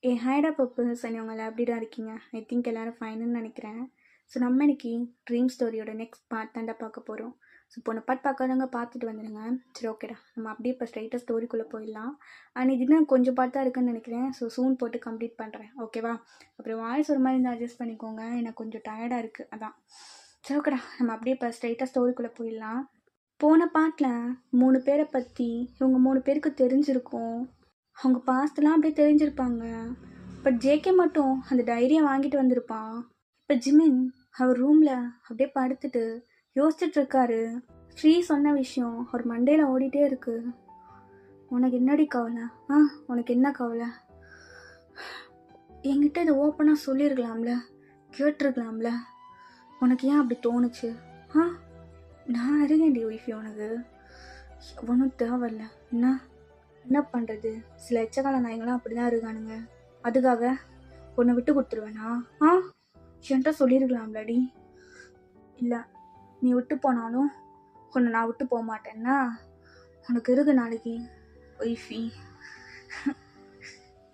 ஹேடா purpose உங்களை எப்படி தான் இருக்கீங்க? ஐ திங்க் எல்லோரும் ஃபைனுன்னு நினைக்கிறேன். ஸோ நம்ம இன்னைக்கு ட்ரீம் ஸ்டோரியோட நெக்ஸ்ட் பார்ட் தாண்டா பார்க்க போகிறோம். ஸோ போன பார்ட் பார்க்காதவங்க பார்த்துட்டு வந்துடுங்க. சரி, ஓகேடா, நம்ம அப்படியே இப்போ ஸ்ட்ரைட்டாக ஸ்டோரிக்குள்ளே போயிடலாம். அண்ட் இது இன்னும் கொஞ்சம் பார்ட் தான் இருக்குன்னு நினைக்கிறேன். ஸோ சூன் போட்டு கம்ப்ளீட் பண்ணுறேன், ஓகேவா? அப்புறம் வாய்ஸ் ஒரு மாதிரி இருந்தால் அட்ஜஸ்ட் பண்ணிக்கோங்க, எனக்கு கொஞ்சம் டயர்டாக இருக்குது, அதான். சரி, ஓகேடா, நம்ம அப்படியே இப்போ ஸ்ட்ரைட்டாக ஸ்டோரிக்குள்ளே போயிடலாம். போன பார்ட்டில் 3 பேரை பற்றி இவங்க 3 பேருக்கு தெரிஞ்சிருக்கும். அவங்க பாஸ்ட்லாம் அப்படியே தெரிஞ்சிருப்பாங்க. பட் ஜேகே மட்டும் அந்த டைரியை வாங்கிட்டு வந்திருப்பான். இப்போ ஜிமின் அவர் ரூமில் அப்படியே படுத்துட்டு யோசிச்சுட்டு இருக்காரு. ஸ்ரீ சொன்ன விஷயம் அவர் மண்டையில் ஓடிட்டே இருக்கு. உனக்கு என்னடி கவலை? உனக்கு என்ன கவலை? என்கிட்ட இதை ஓப்பனாக சொல்லியிருக்கலாம்ல, கேட்டிருக்கலாம்ல. உனக்கு ஏன் அப்படி தோணுச்சு? நான் அறிவேண்டி ஒய்ஃபி, உனக்கு ஒன்றும் தேவையில்ல. என்ன பண்ணுறது, சில எச்சகால நாய்ங்களாம் அப்படி தான் இருக்கானுங்க. அதுக்காக உன்னை விட்டு கொடுத்துருவேனா? என்கிட்ட சொல்லியிருக்கலாம்லடி. இல்லை, நீ விட்டு போனாலும் உன்னை நான் விட்டு போக மாட்டேன்னா உனக்கு இருக்கு நாளைக்கு ஒய்ஃபி.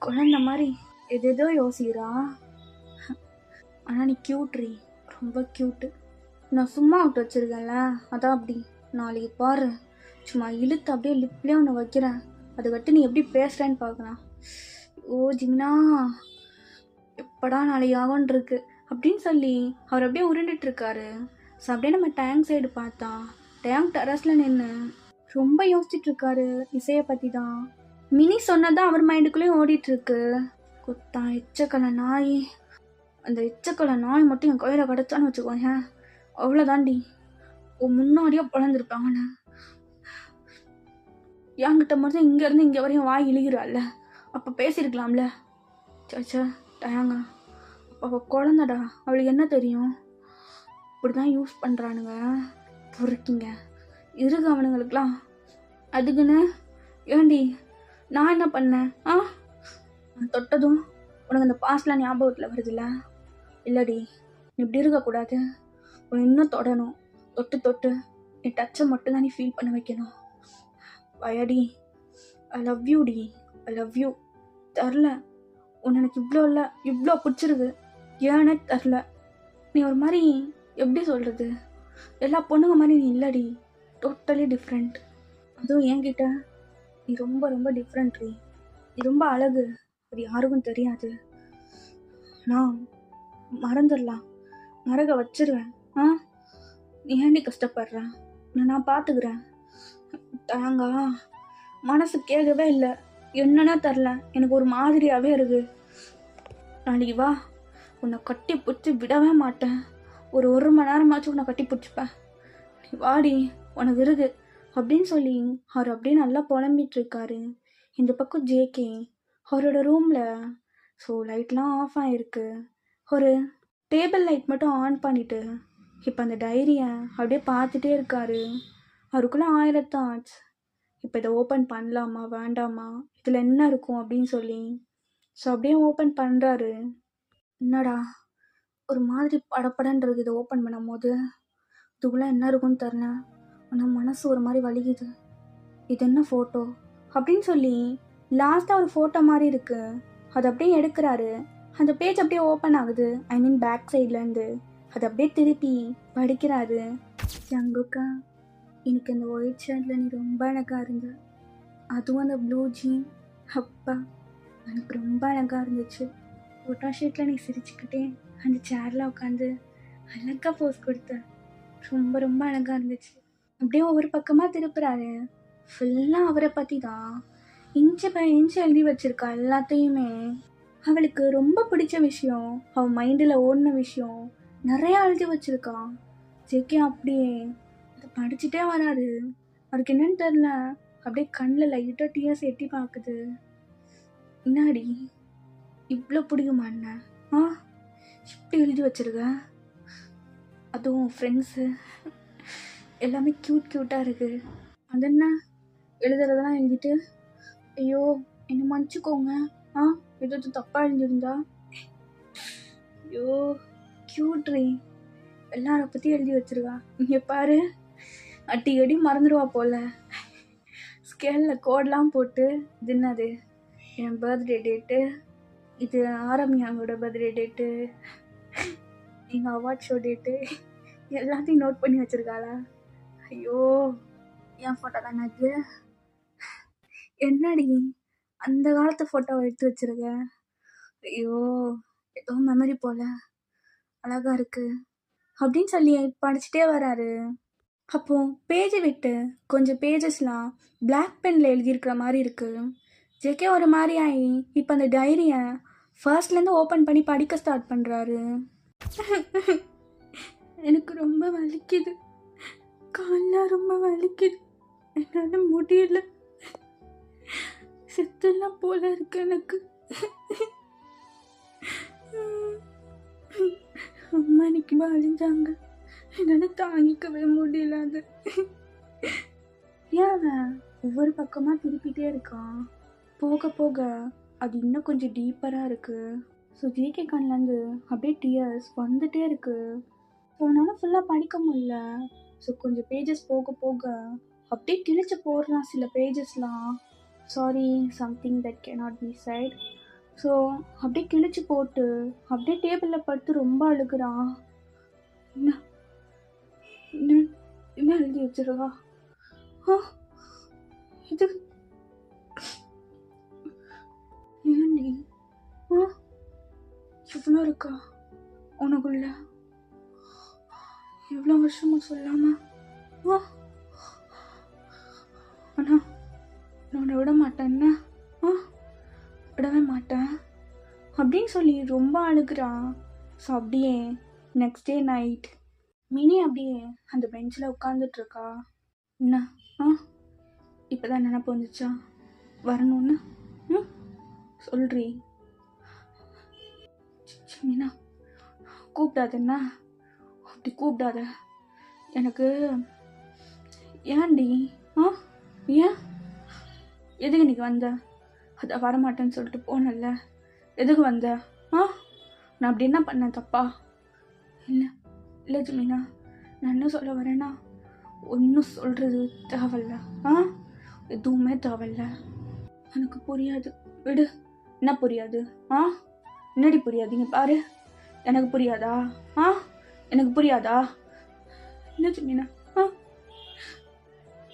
குழந்த மாதிரி எதேதோ யோசிக்கிறா. ஆனால் நீ க்யூட்ரி, ரொம்ப க்யூட்டு. நான் சும்மா விட்டு வச்சுருக்கேன்ல, அதான் அப்படி. நாளைக்கு பாரு, சும்மா இழுத்து அப்படியே லிப்லேயே ஒன்று வைக்கிறேன். அதை கட்டு நீ எப்படி பேசுகிறேன்னு பார்க்கலாம். ஓ ஜிமினா, எப்படா நாளைக்கு ஆகும்னு இருக்கு அப்படின்னு சொல்லி அவர் அப்படியே உருண்டுட்டு இருக்காரு. ஸோ அப்படியே நம்ம டேங்க் சைடு பார்த்தா டேங்க் டெரஸில் நின்று ரொம்ப யோசிச்சுட்டு இருக்காரு இசையை பற்றி தான். மினி சொன்னதான் அவர் மைண்டுக்குள்ளேயும் ஓடிட்டுருக்கு. குத்தா எச்சக்கலை நாய், அந்த எச்சக்கலை நாய் மட்டும் என் கையில் கிடச்சான்னு வச்சுக்கோங்க, அவ்வளோதாண்டி, முன்னாடியே பிறந்திருப்பாங்கண்ணே. என்கிட்ட மட்டும் இங்கேருந்து இங்கே வரையும் வாய் இழுகிறாள்ல, அப்போ பேசியிருக்கலாம்ல. சச்சா டயாங்க, அவள் குழந்தடா, அவளுக்கு என்ன தெரியும்? இப்படி தான் யூஸ் பண்ணுறானுங்க, பொறுக்கிங்க இருக்கு அவனுங்களுக்கெலாம். அதுக்குன்னு ஏண்டி நான் என்ன பண்ணேன்? நான் தொட்டதும் உனக்கு அந்த பாஸ்ட்லாம் ஞாபகத்தில் வருதுல்ல? இல்லடி, நீ இப்படி இருக்கக்கூடாது. உன்னை இன்னும் தொடணும், தொட்டு தொட்டு என் டச்சை மட்டும் தான் நீ ஃபீல் பண்ண வைக்கணும். வயடி, ஐ லவ் யூ டி, ஐ லவ் யூ. தெரில, உன்னை எனக்கு இவ்வளோ பிடிச்சிருக்கு, ஏன்னே தெரில. நீ ஒரு மாதிரி எப்படி சொல்கிறது, எல்லா பொண்ணுங்க மாதிரி நீ இல்லடி, டோட்டலி டிஃப்ரெண்ட். அதுவும் என்கிட்ட நீ ரொம்ப ரொம்ப டிஃப்ரெண்ட் ரீ. நீ ரொம்ப அழகு, அது யாருக்கும் தெரியாது. நான் மறந்துடலாம், மறக்க வச்சிருவேன். நீ ஏண்டி கஷ்டப்படுற? நான் பார்த்துக்கிறேன். தாங்கா, மனசு கேட்கவே இல்லை, என்னன்னா தெரில, எனக்கு ஒரு மாதிரியாகவே இருக்கு. நாளைக்கு வா, உன்னை கட்டி பிடிச்சி விடவே மாட்டேன். ஒரு மணி நேரமாச்சும் உன்னை கட்டி பிடிச்சிப்பேன். நீ வாடி, உனக்கு இருக்கு அப்படின்னு சொல்லி அவர் அப்படியே நல்லா புலம்பிட்டு இருக்காரு. இந்த பக்கம் ஜேகே அவரோட ரூமில் ஸோ லைட்லாம் ஆஃப் ஆகிருக்கு. ஒரு டேபிள் லைட் மட்டும் ஆன் பண்ணிவிட்டு இப்போ அந்த டைரியை அப்படியே பார்த்துட்டே இருக்காரு. அவருக்குள்ளே 1000 தாட்ஸ். இப்போ இதை ஓப்பன் பண்ணலாமா வேண்டாமா, இதில் என்ன இருக்கும் அப்படின்னு சொல்லி. ஸோ அப்படியே ஓப்பன் பண்ணுறாரு. என்னடா ஒரு மாதிரி படப்படன்றது இதை ஓப்பன் பண்ணும் போது, இதுக்குள்ளே என்ன இருக்குன்னு தெரில, ஆனால் மனசு ஒரு மாதிரி வலிக்குது. இது என்ன ஃபோட்டோ அப்படின்னு சொல்லி லாஸ்ட்டாக ஒரு ஃபோட்டோ மாதிரி இருக்குது, அது அப்படியே எடுக்கிறாரு. அந்த பேஜ் அப்படியே ஓப்பன் ஆகுது, ஐ மீன் பேக் சைட்லேருந்து. அது அப்படியே திருப்பி படிக்கிறாரு. சங்குக்கா, எனக்கு அந்த ஒயிட் ஷர்ட்டில் நீ ரொம்ப அழகாக இருந்த, அதுவும் அந்த ப்ளூ ஜீன், அப்பா எனக்கு ரொம்ப அழகாக இருந்துச்சு. ஃபோட்டோ ஷீட்டில் நீ சிரிச்சுக்கிட்டே அந்த சேரில் உட்காந்து அழகாக போஸ் கொடுத்த, ரொம்ப ரொம்ப அழகாக இருந்துச்சு. அப்படியே ஒவ்வொரு பக்கமாக திருப்புறாரு. ஃபுல்லாக அவரை பற்றி தான் இன்ச்சு பை இன்ச்சு எழுதி வச்சிருக்கா எல்லாத்தையுமே. அவளுக்கு ரொம்ப பிடிச்ச விஷயம், அவள் மைண்டில் ஓடின விஷயம் நிறையா எழுதி வச்சிருக்கான். ஜேகே அப்படியே அதை படிச்சுட்டே வராரு. அவருக்கு என்னன்னு தெரில, அப்படியே கண்ணில் லைட்டாக டியர்ஸ் எட்டி பார்க்குது. என்னாடி இவ்வளோ பிடிக்குமா என்ன? இப்படி எழுதி வச்சிருக்க, அதுவும் ஃப்ரெண்ட்ஸு எல்லாமே க்யூட்டாக இருக்குது. அது என்ன எழுதுறதெல்லாம் எழுதிட்டு, ஐயோ என்னை மன்னிச்சுக்கோங்க, எதாவது தப்பாக எழுதியிருந்தா. ஐயோ க்யூட்ரி, எல்லாரை பற்றி எழுதி வச்சிருக்கா. இங்கே பாரு, அடி மறந்துடுவா போல். ஸ்கேலில் கோடெலாம் போட்டு, இது என்னது, என் பர்த்டே டேட்டு, இது ஆரம்பியாவோட பர்த்டே டேட்டு, எங்கள் அவார்ட் ஷோ டேட்டு எல்லாத்தையும் நோட் பண்ணி வச்சிருக்காளா? ஐயோ, என் ஃபோட்டோ தானே அது. என்னடி அந்த காலத்து ஃபோட்டோவை எடுத்து வச்சிருக்க? ஐயோ, ஏதோ மெமரி போல, அழகா இருக்கு அப்படின்னு சொல்லி படிச்சுட்டே வராரு. அப்போ பேஜை விட்டு கொஞ்சம் பேஜஸ்லாம் பிளாக் பென்ல எழுதியிருக்கிற மாதிரி இருக்கு. ஜேகே ஒரு மாதிரி ஆகி இப்போ அந்த டைரியை ஃபர்ஸ்ட்லேருந்து ஓப்பன் பண்ணி படிக்க ஸ்டார்ட் பண்ணுறாரு. எனக்கு ரொம்ப வலிக்குது, கால்லாம் ரொம்ப வலிக்குது, என்னால் முடியல, செத்தெல்லாம் போல இருக்கு எனக்கு. அம்மா இன்னைக்கு அழிஞ்சாங்க, என்னால் தாங்கிக்கவே முடியல. அது ஏன் அவன் ஒவ்வொரு பக்கமாக திருப்பிட்டே இருக்கான்? போக போக அது இன்னும் கொஞ்சம் டீப்பராக இருக்கு. ஸோ ஜேகே கண்லேருந்து அப்படியே டியர்ஸ் வந்துட்டே இருக்கு. போனாலும் ஃபுல்லாக படிக்க முடியல. ஸோ கொஞ்சம் பேஜஸ் போக போக அப்படியே கிழிச்சு போடுறான் சில பேஜஸ்லாம். Sorry, something that cannot be said. So அப்படியே கிழிச்சு போட்டு அப்படியே டேபிளில் படுத்து ரொம்ப அழுகுறான். என்ன என்ன எழுதி வச்சிருக்கா? இது ஏன்டி இவ்வளோ இருக்கா உனக்குள்ள? எவ்வளோ வருஷமா சொல்லாம? அண்ணா, நான் விட மாட்டேன்னா விடவே மாட்டேன் அப்படின்னு சொல்லி ரொம்ப அழுகுறான். ஸோ அப்படியே நெக்ஸ்ட் டே நைட் மினி அப்படியே அந்த பெஞ்சில் உட்காந்துட்டு இருக்கா. என்ன இப்போதான் நினப்பு வந்துச்சா வரணும்னு? சொல்றி மீனா, கூப்பிடாதண்ணா, அப்படி கூப்பிடாத எனக்கு. ஏன்டி? ஏன் எதுக்கு இன்னைக்கு வந்த? அதை வரமாட்டேன்னு சொல்லிட்டு போனல, எதுக்கு வந்த? நான் அப்படி என்ன பண்ணேன் தப்பா? இல்லை இல்லை ஜமீனா, நான் என்ன சொல்ல வரேன்னா, ஒன்றும் சொல்கிறது தேவையில்ல, எதுவுமே தேவையில்ல. எனக்கு புரியாது, விடு. என்ன புரியாது? என்னடி புரியாதுங்க பாரு. எனக்கு புரியாதா? எனக்கு புரியாதா? என்ன ஜமீனா,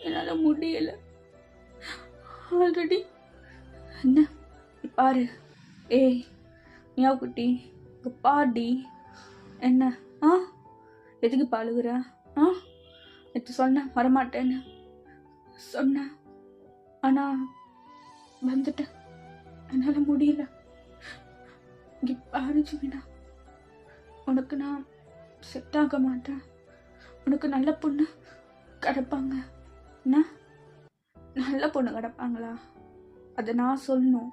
என்னால் முடியலை ஆல்ரெடி. என்ன பாரு, ஏய் மியா குட்டி, பாடி என்ன? எதுக்கு பாழுகுற? நேற்று சொன்ன வரமாட்டேன்னு சொன்ன, ஆனால் வந்துட்டேன், என்னால் முடியல. இங்கே பாரு ஜமீனா, உனக்கு நான் செட் ஆக மாட்டேன். உனக்கு நல்ல பொண்ணு கிடப்பாங்க. என்ன நல்ல பொண்ணு கிடப்பாங்களா? அதை நான் சொல்லணும்?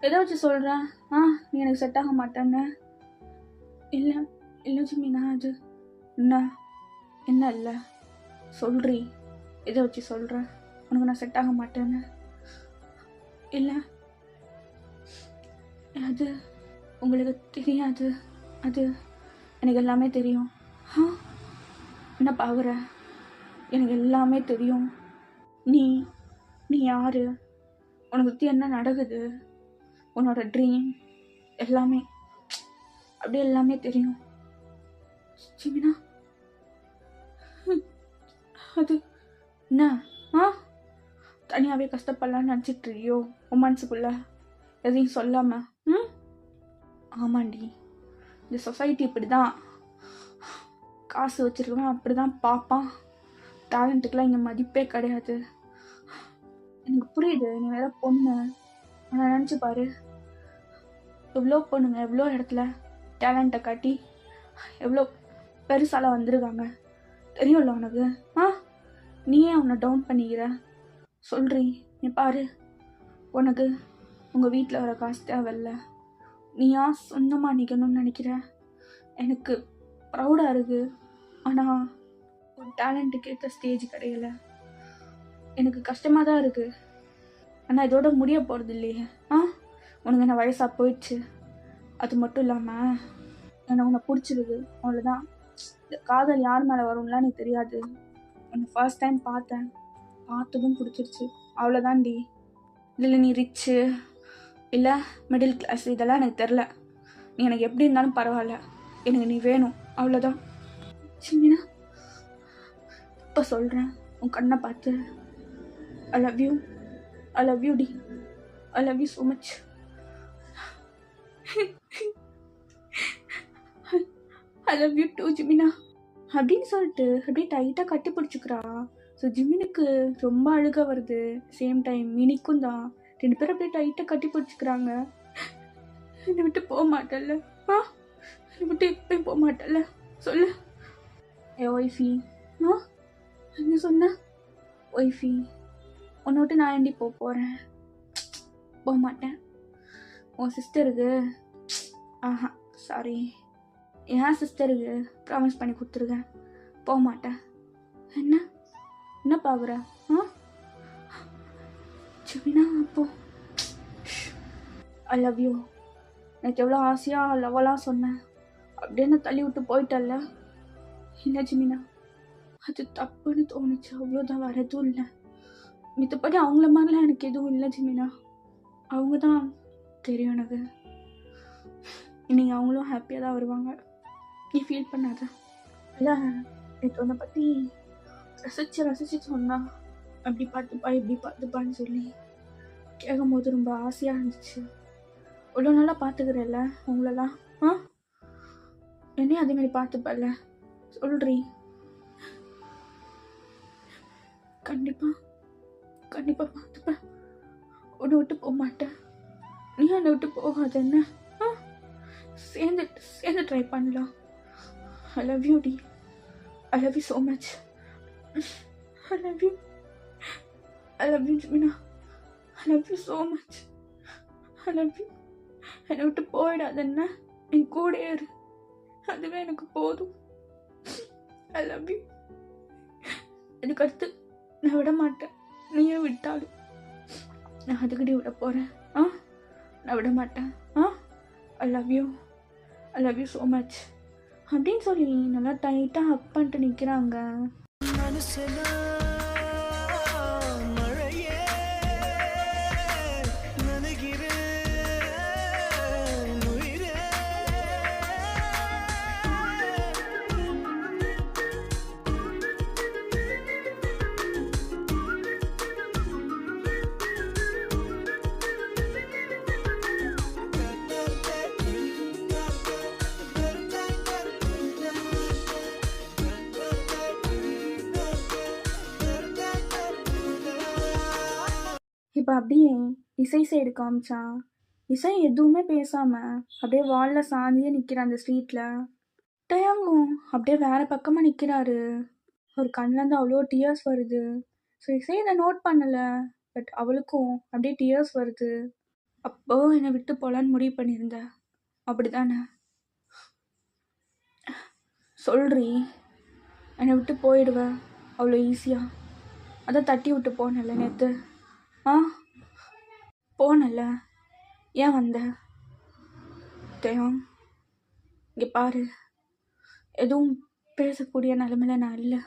எதை வச்சு சொல்கிறேன்? நீ எனக்கு செட் ஆக மாட்டேன்னு? இல்லை இல்லை ஜமீனா, அது என்ன இல்லை சொல்றி, எதை வச்சு சொல்கிறேன் உனக்கு நான் செட் ஆக மாட்டேன்னு? இல்லை, அது உங்களுக்கு தெரியாது, அது எனக்கு எல்லாமே தெரியும். என்ன பார்க்குற? எனக்கு எல்லாமே தெரியும். நீ யாரு, உனக்கு பற்றி என்ன நடக்குது, உன்னோட ட்ரீம் எல்லாமே, அப்படியே எல்லாமே தெரியும் ஜிமினா. அது என்ன? தனியாகவே கஷ்டப்படலான்னு நினச்சிட்டு இருக்கியோ உன் மனசுக்குள்ள, எதையும் சொல்லாம? ஆமாண்டி, இந்த சொசைட்டி இப்படி தான், காசு வச்சிருக்கவன் அப்படி தான் பார்ப்பான். டேலண்ட்டுக்கெலாம் இங்கே மதிப்பே கிடையாது. எனக்கு புரியுது, நீ வேற பொண்ணு. ஆனால் நினச்சி பாரு, எவ்வளோ பொண்ணுங்க எவ்வளோ இடத்துல டேலண்ட்டை காட்டி எவ்வளோ பெருசால வந்திருக்காங்க தெரியும்ல உனக்கு. நீ ஏன் அவனை டவுன் பண்ணிக்கிற? சொல்றி, நீ பாரு, உனக்கு உங்கள் வீட்டில் வர காசு தேவையில்ல, நீயா சொந்தமாக நிற்கணும்னு நினைக்கிற. எனக்கு ப்ரௌடாக இருக்குது, ஆனால் ஒரு டேலண்ட்டுக்கு ஏற்ற ஸ்டேஜ் கிடைக்கல. எனக்கு கஷ்டமாக தான் இருக்குது, ஆனால் இதோட முடிய போகிறது இல்லையே. உனக்கு என்ன வயசாக போயிடுச்சு. அது மட்டும் இல்லாமல் எனக்கு உன்னை பிடிச்சிருக்கு, அவ்வளோதான். இந்த காதல் யார் மேலே வரும்லாம் எனக்கு தெரியாது. உன்னை ஃபர்ஸ்ட் டைம் பார்த்ததும் பிடிச்சிருச்சு, அவ்வளோதான்டி. இதில் நீ ரிச்சு இல்லை மிடில் கிளாஸ் இதெல்லாம் எனக்கு தெரில. நீ எனக்கு எப்படி இருந்தாலும் பரவாயில்ல, எனக்கு நீ வேணும், அவ்வளோதான். சின்ன இப்போ சொல்கிறேன், உன் கண்ணை பார்த்து I love you, I love you டி, I love you so much. I love you too ஜிமினா அப்படின்னு சொல்லிட்டு அப்படியே டைட்டாக கட்டி பிடிச்சிக்கிறா. ஸோ ஜிமினுக்கு ரொம்ப அழுக வருது. சேம் டைம் மினிக்கும் தான். 2 பேரும் அப்படியே டைட்டாக கட்டி பிடிச்சிக்கிறாங்க. என்னை விட்டு போக மாட்டல்ல? என்னை விட்டு இப்பயும் போக மாட்டல்ல? சொல்லு. ஏ ஒய்ஃபி, என்ன சொன்ன? ஒய்ஃபி, உன்னை விட்டு நான் ஏண்டி போகிறேன்? போக மாட்டேன். உன் சிஸ்டருக்கு சாரி, என் சிஸ்டருக்கு ப்ராமிஸ் பண்ணி கொடுத்துருக்கேன், போக மாட்டேன். என்ன பார்க்குற? ஜிமினா அப்போ ஐ லவ் யூ, எனக்கு எவ்வளோ ஆசையாக லவ்வெல்லாம் சொன்னேன், அப்படியே நான் தள்ளி விட்டு போயிட்டல்ல? இல்லை ஜிமினா, அது தப்புன்னு தோணுச்சு, அவ்வளோதான், வேறு எதுவும் இல்லை. மித்தப்படி அவங்கள மாதிரிலாம் எனக்கு எதுவும் இல்லை ஜிமினா. அவங்க தான் தெரியும் எனக்கு. இன்னைக்கு அவங்களும் ஹாப்பியாக தான் வருவாங்க, நீ ஃபீல் பண்ணாத. இல்லை எனக்கு உன்னை பற்றி ரசிச்சு சொன்னா, அப்படி பார்த்துப்பா இப்படி பார்த்துப்பான்னு சொல்லி கேட்கும் போது ரொம்ப ஆசையாக இருந்துச்சு. இவ்வளோ நல்லா பார்த்துக்கிறல்ல உங்களெல்லாம், என்னையும் அதேமாதிரி பார்த்துப்பல்ல? சொல்றீ. கண்டிப்பாக பார்த்துப்பேன், உன்னை விட்டு போக மாட்டேன். நீ என்னை விட்டு போகாத என்ன? சேர்ந்து ட்ரை பண்ணலாம். ஐ லவ் யூ டி, I love you so much. I love you ஜிமினா, I love you so much. I love you. என்னை விட்டு போயிடாத என்ன, என் கூட இரு, அதுவே எனக்கு போதும். ஐ லவ் யூ. எனக்கு அடுத்து நான் விட மாட்டேன், நீயே விட்டாலும் நான் அதுக்கடி விட போகிறேன். நான் விட மாட்டேன். ஐ love you, I love you so much அப்படின்னு சொல்லி நல்லா டைட்டாக ஹக் பண்ணிட்டு நிற்கிறாங்க. இப்போ அப்படியே இசை சைடு காமிச்சான். இசை எதுவுமே பேசாமல் அப்படியே வாலில் சாஞ்சியே நிற்கிறான் அந்த ஸ்ட்ரீட்டில். டயாங்கும் அப்படியே வேறு பக்கமாக நிற்கிறாரு. ஒரு கண்ணிலேருந்து அவ்வளோ டியர்ஸ் வருது. ஸோ இசை இதை நோட் பண்ணலை, பட் அவளுக்கும் அப்படியே டியர்ஸ் வருது. அப்போ என்னை விட்டு போகலான்னு முடிவு பண்ணியிருந்த, அப்படி தானே? சொல்றீ, என்னை விட்டு போயிடுவேன் அவ்வளோ ஈஸியாக? அதான் தட்டி விட்டு போனல நேற்று. போனல, ஏன் வந்த? டயாங், இங்கே பாரு, எதுவும் பேசக்கூடிய நிலமையில நான் இல்லை.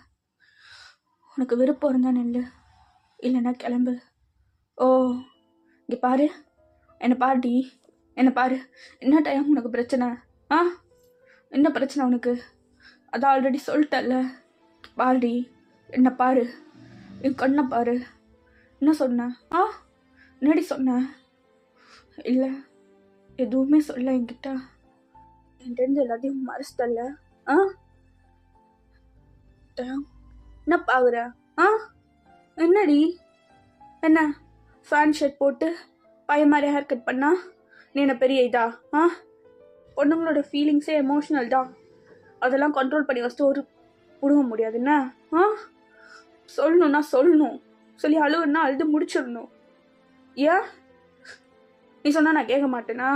உனக்கு விருப்பம் இருந்தா நெல்லு, இல்லைன்னா கிளம்பு. ஓ இங்கே பாரு, என்னை பாருடி, என்னை பாரு. என்ன டைம் உனக்கு பிரச்சனை? என்ன பிரச்சனை உனக்கு? அதான் ஆல்ரெடி சொல்லிட்டல்ல. பாருடி, என்னை பாரு, என் கண்ணை பாரு. என்ன சொன்ன? என்னடி சொன்ன? இல்லை எதுவுமே சொல்ல என்கிட்ட. என்கிட்ட எல்லாத்தையும் மறைச்சிட்டல்ல. என்ன பாக்குற? என்னடி? என்ன ஃபேன் ஷர்ட் போட்டு பையன் மாதிரி ஹேர் கட் பண்ணா நீ என்ன பெரிய இதா? பொண்ணுங்களோட ஃபீலிங்ஸே எமோஷ்னல் தான், அதெல்லாம் கண்ட்ரோல் பண்ணி வச்சுட்டு ஒரு விடுவ முடியாதுன்னா? சொல்லணும்னா சொல்லணும், சொல்லி அழுவுன்னா அழுது முடிச்சிடணும். ஏன் நீ சொன்னா நான் கேட்க மாட்டேனா?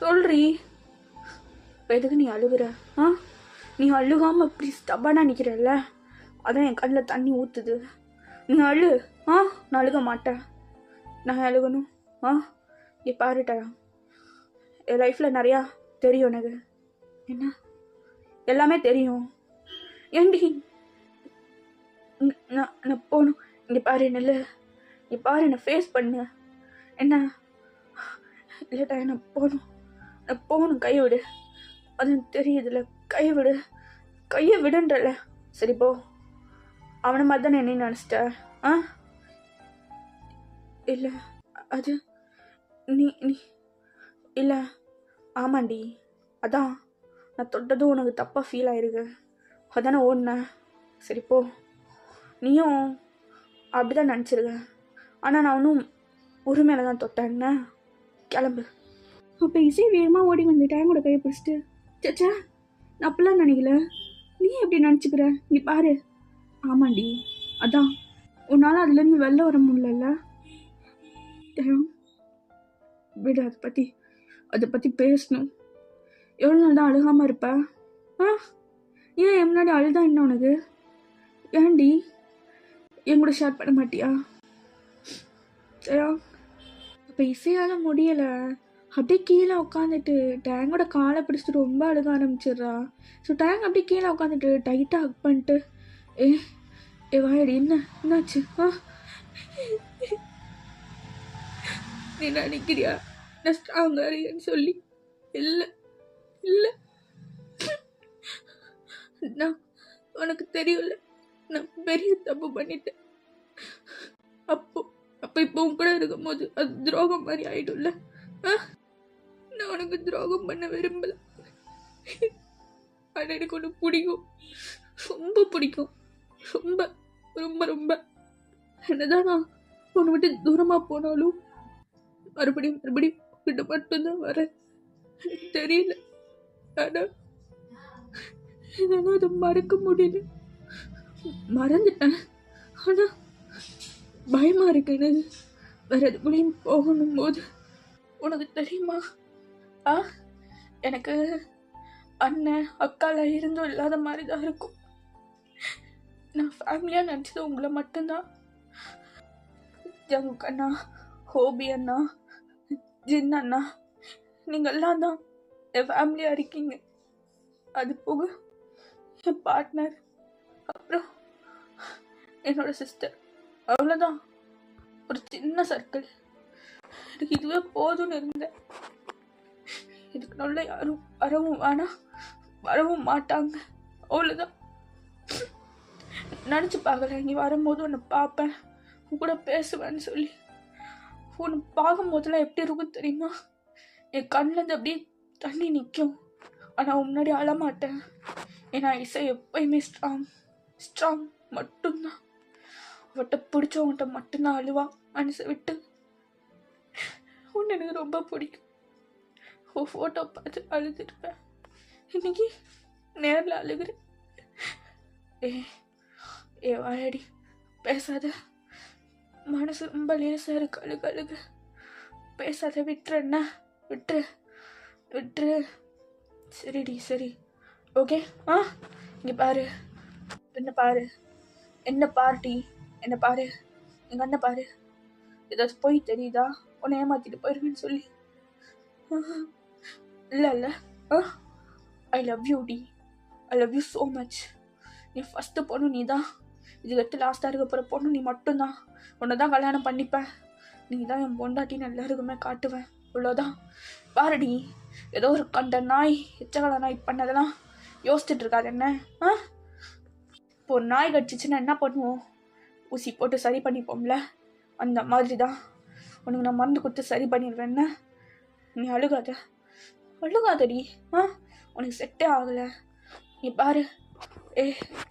சொல்றீ. இப்போ எதுக்கு நீ அழுகுற? நீ அழுகாமல் இப்படி ஸ்டப்பானா நிற்கிறல்ல, அதான் என் கண்ணில் தண்ணி ஊற்றுது. நீ அழு. நான் அழுக மாட்டேன். நான் அழுகணும்? இங்கே பாருட்டா, என் லைஃப்பில் நிறையா தெரியும் எனக்கு. என்ன? எல்லாமே தெரியும். ஏண்டி நான் போகணும்? இங்கே பாரு நெல்லு, இங்கே பாரு, என்னை ஃபேஸ் பண்ணு. என்ன இல்லைடா நான் போகணும், கையை விடு. அது தெரியுதுல்ல, கையை விடு, கையை விடுன்றல. சரி போ. அவனை மாதிரி தானே என்ன நினச்சிட்ட? ஆ இல்லை, அது நீ நீ இல்லை. ஆமாண்டி, அதான் நான் தொட்டதும் உனக்கு தப்பாக ஃபீல் ஆயிருக்கு, அதானே ஓடினேன். சரி போ. நீயும் அப்படி தான் நினச்சிருக்க, ஆனால் நான் ஒன்றும் உரிமையில தான் தொட்டேன்னா கிளம்பு. அப்போ இசை வேகமாக ஓடி வந்துட்டேன் கூட கையை பிடிச்சிட்டு. சச்சா, நான் அப்படிலாம் நினைக்கல, நீ எப்படி நினச்சிக்கிற? நீ பாரு. ஆமாண்டி, அதான் உன்னால் அதுலேருந்து வெளில வர முடியல. விடு, அதை பற்றி பேசணும். எவ்வளோ நாள் தான் அழுகாமல் இருப்ப? ஏன் என் முன்னாடி அழுதா என்ன உனக்கு? ஏன்டி என் கூட ஷேர் பண்ண மாட்டியா? சரியா? அப்போ இசையால் முடியலை, அப்படியே கீழே உட்காந்துட்டு டேங்கோட காலை பிடிச்சிட்டு ரொம்ப அழுக ஆரம்பிச்சிடுறா. ஸோ டேங் அப்படியே கீழே உட்காந்துட்டு டைட்டாக ஹக் பண்ணிட்டு, ஏ வாயடி, என்னாச்சு? நீ நினைக்கிறியா நான் ஸ்ட்ராங்காக இருக்கேன்னு சொல்லி? இல்லை இல்லை, நான் உனக்கு தெரியல, நான் பெரிய தப்பு பண்ணிட்டேன். அப்போ இப்போ உன் கூட இருக்கும்போது அது துரோகம் மாதிரி ஆயிடும்ல. நான் உனக்கு துரோகம் பண்ண விரும்பல. ஆனால் எனக்கு ஒன்று பிடிக்கும், ரொம்ப பிடிக்கும், ரொம்ப ரொம்ப ரொம்ப. என்னதான் நான் உன்னை விட்டு தூரமாக போனாலும் மறுபடியும் கிட்ட மட்டும்தான் வரேன். எனக்கு தெரியல, ஆனால் என்னால் அதை மறக்க முடியல. மறந்துட்டேன், ஆனால் பயமாக இருக்கு எனக்கு வேற எதுக்குள்ளேயும் போகணும் போது. உனக்கு தெரியுமா, எனக்கு அண்ணன் அக்கால இருந்தும் இல்லாத மாதிரி தான் இருக்கும். நான் ஃபேமிலியாக நினச்சது உங்களை மட்டும்தான். ஜங்க் அண்ணா, ஹோபி அண்ணா, ஜின் அண்ணா, நீங்கள்லாம் தான் என் ஃபேமிலியாக இருக்கீங்க. அது போக என் பார்ட்னர், அப்புறம் என்னோட சிஸ்டர், அவ்வளோதான். ஒரு சின்ன சர்க்கிள். எனக்கு இதுவே போதும்னு இருந்தேன். இதுக்கு நல்ல யாரும் வரவும் வேணாம், வரவும் மாட்டாங்க, அவ்வளோதான். நினச்சி பார்க்கல நீ வரும்போது உன்னை பார்ப்பேன், உன் கூட பேசுவேன்னு சொல்லி. உன்னை பார்க்கும் போதெல்லாம் எப்படி இருக்கும் தெரியுமா? என் கண்ணில் அப்படியே தண்ணி நிற்கும். ஆனால் முன்னாடி அழமாட்டேன். ஏன்னா இசை எப்பயுமே ஸ்ட்ராங் மட்டும்தான். அவட்ட பிடிச்சவங்கிட்ட மட்டும்தான் அழுவா, மனசை விட்டு. உன்னை எனக்கு ரொம்ப பிடிக்கும். உன் ஃபோட்டோ பார்த்து அழுதுருப்பேன், இன்னைக்கு நேரில் அழுகிறேன். ஏ வாயடி, பேசாத, மனசு ரொம்ப லேசாக இருக்கு, அழுகு. பேசாத, விட்டுறேன்னா விட்டுரு. சரிடி, சரி, ஓகே. இங்கே பாரு, என்ன பாருடி, என்ன பாரு, எங்கள் அண்ணன் பாரு. ஏதாச்சும் போய் தெரியுதா உன்னை ஏமாத்திட்டு போயிருவேன்னு சொல்லி? இல்லை, ஐ லவ் யூ டி, I love you so much. நீ ஃபஸ்ட்டு பொண்ணு நீ தான், இதுக்கடுத்து லாஸ்ட்டாக இருக்க போகிற பொண்ணு நீ மட்டும்தான். உன்னை தான் கல்யாணம் பண்ணிப்பேன், நீ தான் என் பொண்டாட்டின்னு எல்லாருக்குமே காட்டுவேன், அவ்வளோதான். பாருடி, ஏதோ ஒரு கண்ட நாய், எச்சகல நாய் பண்ணதெல்லாம் யோசிச்சுட்டு இருக்காது என்ன? இப்போ ஒரு நாய் கடிச்சிச்சுன்னா என்ன பண்ணுவோம்? ஊசி போட்டு சரி பண்ணிப்போம்ல, அந்த மாதிரி தான் உனக்கு நான் மருந்து கொடுத்து சரி பண்ணிடுவேன். நீ அழுகாதடி, உனக்கு செட்டே ஆகலை. நீ பாரு,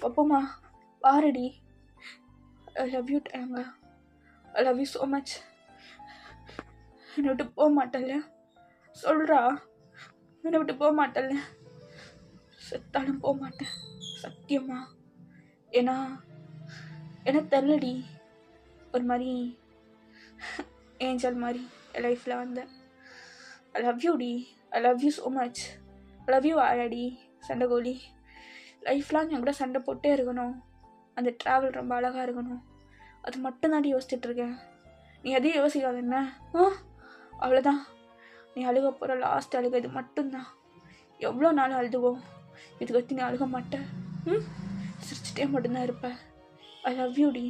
பப்போமா பாருடி, ஐ லவ் யூ டேங்க, I love you so much. என்னை விட்டு போக மாட்டேன்ல, சொல்கிறா, என்னை விட்டு போக மாட்டேன்ல. செத்தாலும் போக மாட்டேன், சத்தியமா. ஏன்னா எனக்கு தெரியலடி, ஒரு மாதிரி ஏஞ்சல் மாதிரி என் லைஃப்பில் வந்தேன். ஐ லவ் யூ டி, I love you so much, I love you ஆயாடி சண்டைகோலி. லைஃப்லாம் என் கூட சண்டை போட்டே இருக்கணும், அந்த ட்ராவல் ரொம்ப அழகாக இருக்கணும், அது மட்டும்தாண்டி யோசிச்சுட்ருக்கேன். நீ எதையும் யோசிக்காத என்ன? அவ்வளோதான். நீ அழுக போகிற லாஸ்ட் அழுக இது மட்டும்தான். எவ்வளோ நாள் அழுதுவோம், இதுக்கடுத்து நீ அழுக மாட்டேன், சிரிச்சுட்டே மட்டும்தான் இருப்பேன். ஐ லவ் யூ டி,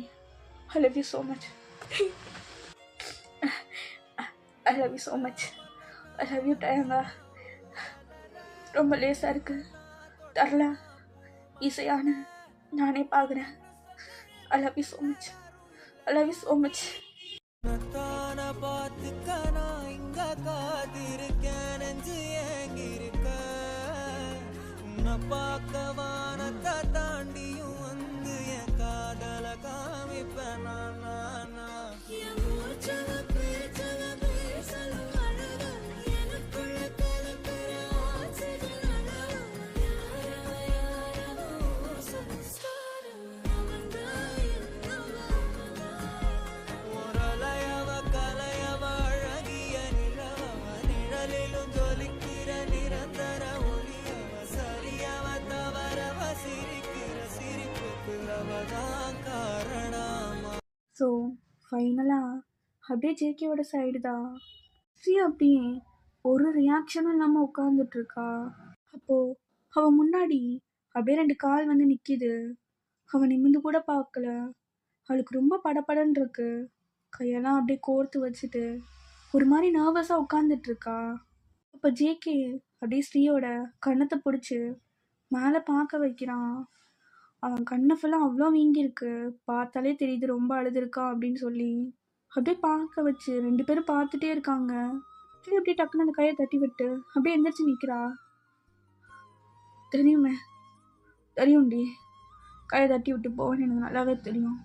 I love you so much, I love you so much. I love you டயங்கா. ரொம்ப லேசாக இருக்கு தரல ஈஸியான நானே பார்க்குறேன். I love you so much. I love you so much. பார்த்துக்கனா இங்க காத்திருக்கேன் நெஞ்சு ஏங்கிருக்க உன்னை பார்க்க வானத்தை தாண்டியும் வந்து என் காதல காமிப்பேன் ஸோ ஃபைனலாக அப்படியே ஜேகேவோட சைடு தான். ஸ்ரீ அப்படியே ஒரு ரியாக்ஷனும் இல்லாமல் உட்காந்துட்ருக்கா. அப்போது அவன் முன்னாடி அப்படியே 2 கால் வந்து நிற்கிது. அவன் நிமிந்து கூட பார்க்கல. அவளுக்கு ரொம்ப படபடன்னு இருக்கு. கையெல்லாம் அப்படியே கோர்த்து வச்சுட்டு ஒரு மாதிரி நர்வஸாக உட்காந்துட்ருக்கா. அப்போ ஜேகே அப்படியே ஸ்ரீயோட கண்ணத்தை பிடிச்சி மேலே பார்க்க வைக்கிறான். அவன் கண்ணை ஃபுல்லாக அவ்வளோ வீங்கியிருக்கு. பார்த்தாலே தெரியுது ரொம்ப அழுதுருக்கான் அப்படின்னு சொல்லி. அப்படியே பார்க்க வச்சு 2 பேரும் பார்த்துட்டே இருக்காங்க. அப்படியே டக்குன்னு அந்த கையை தட்டி விட்டு அப்படியே எந்திரிச்சு நிற்கிறா. தெரியுமே தெரியும்டி, கையை தட்டி விட்டு போவேன்னு எனக்கு நல்லாவே தெரியும்.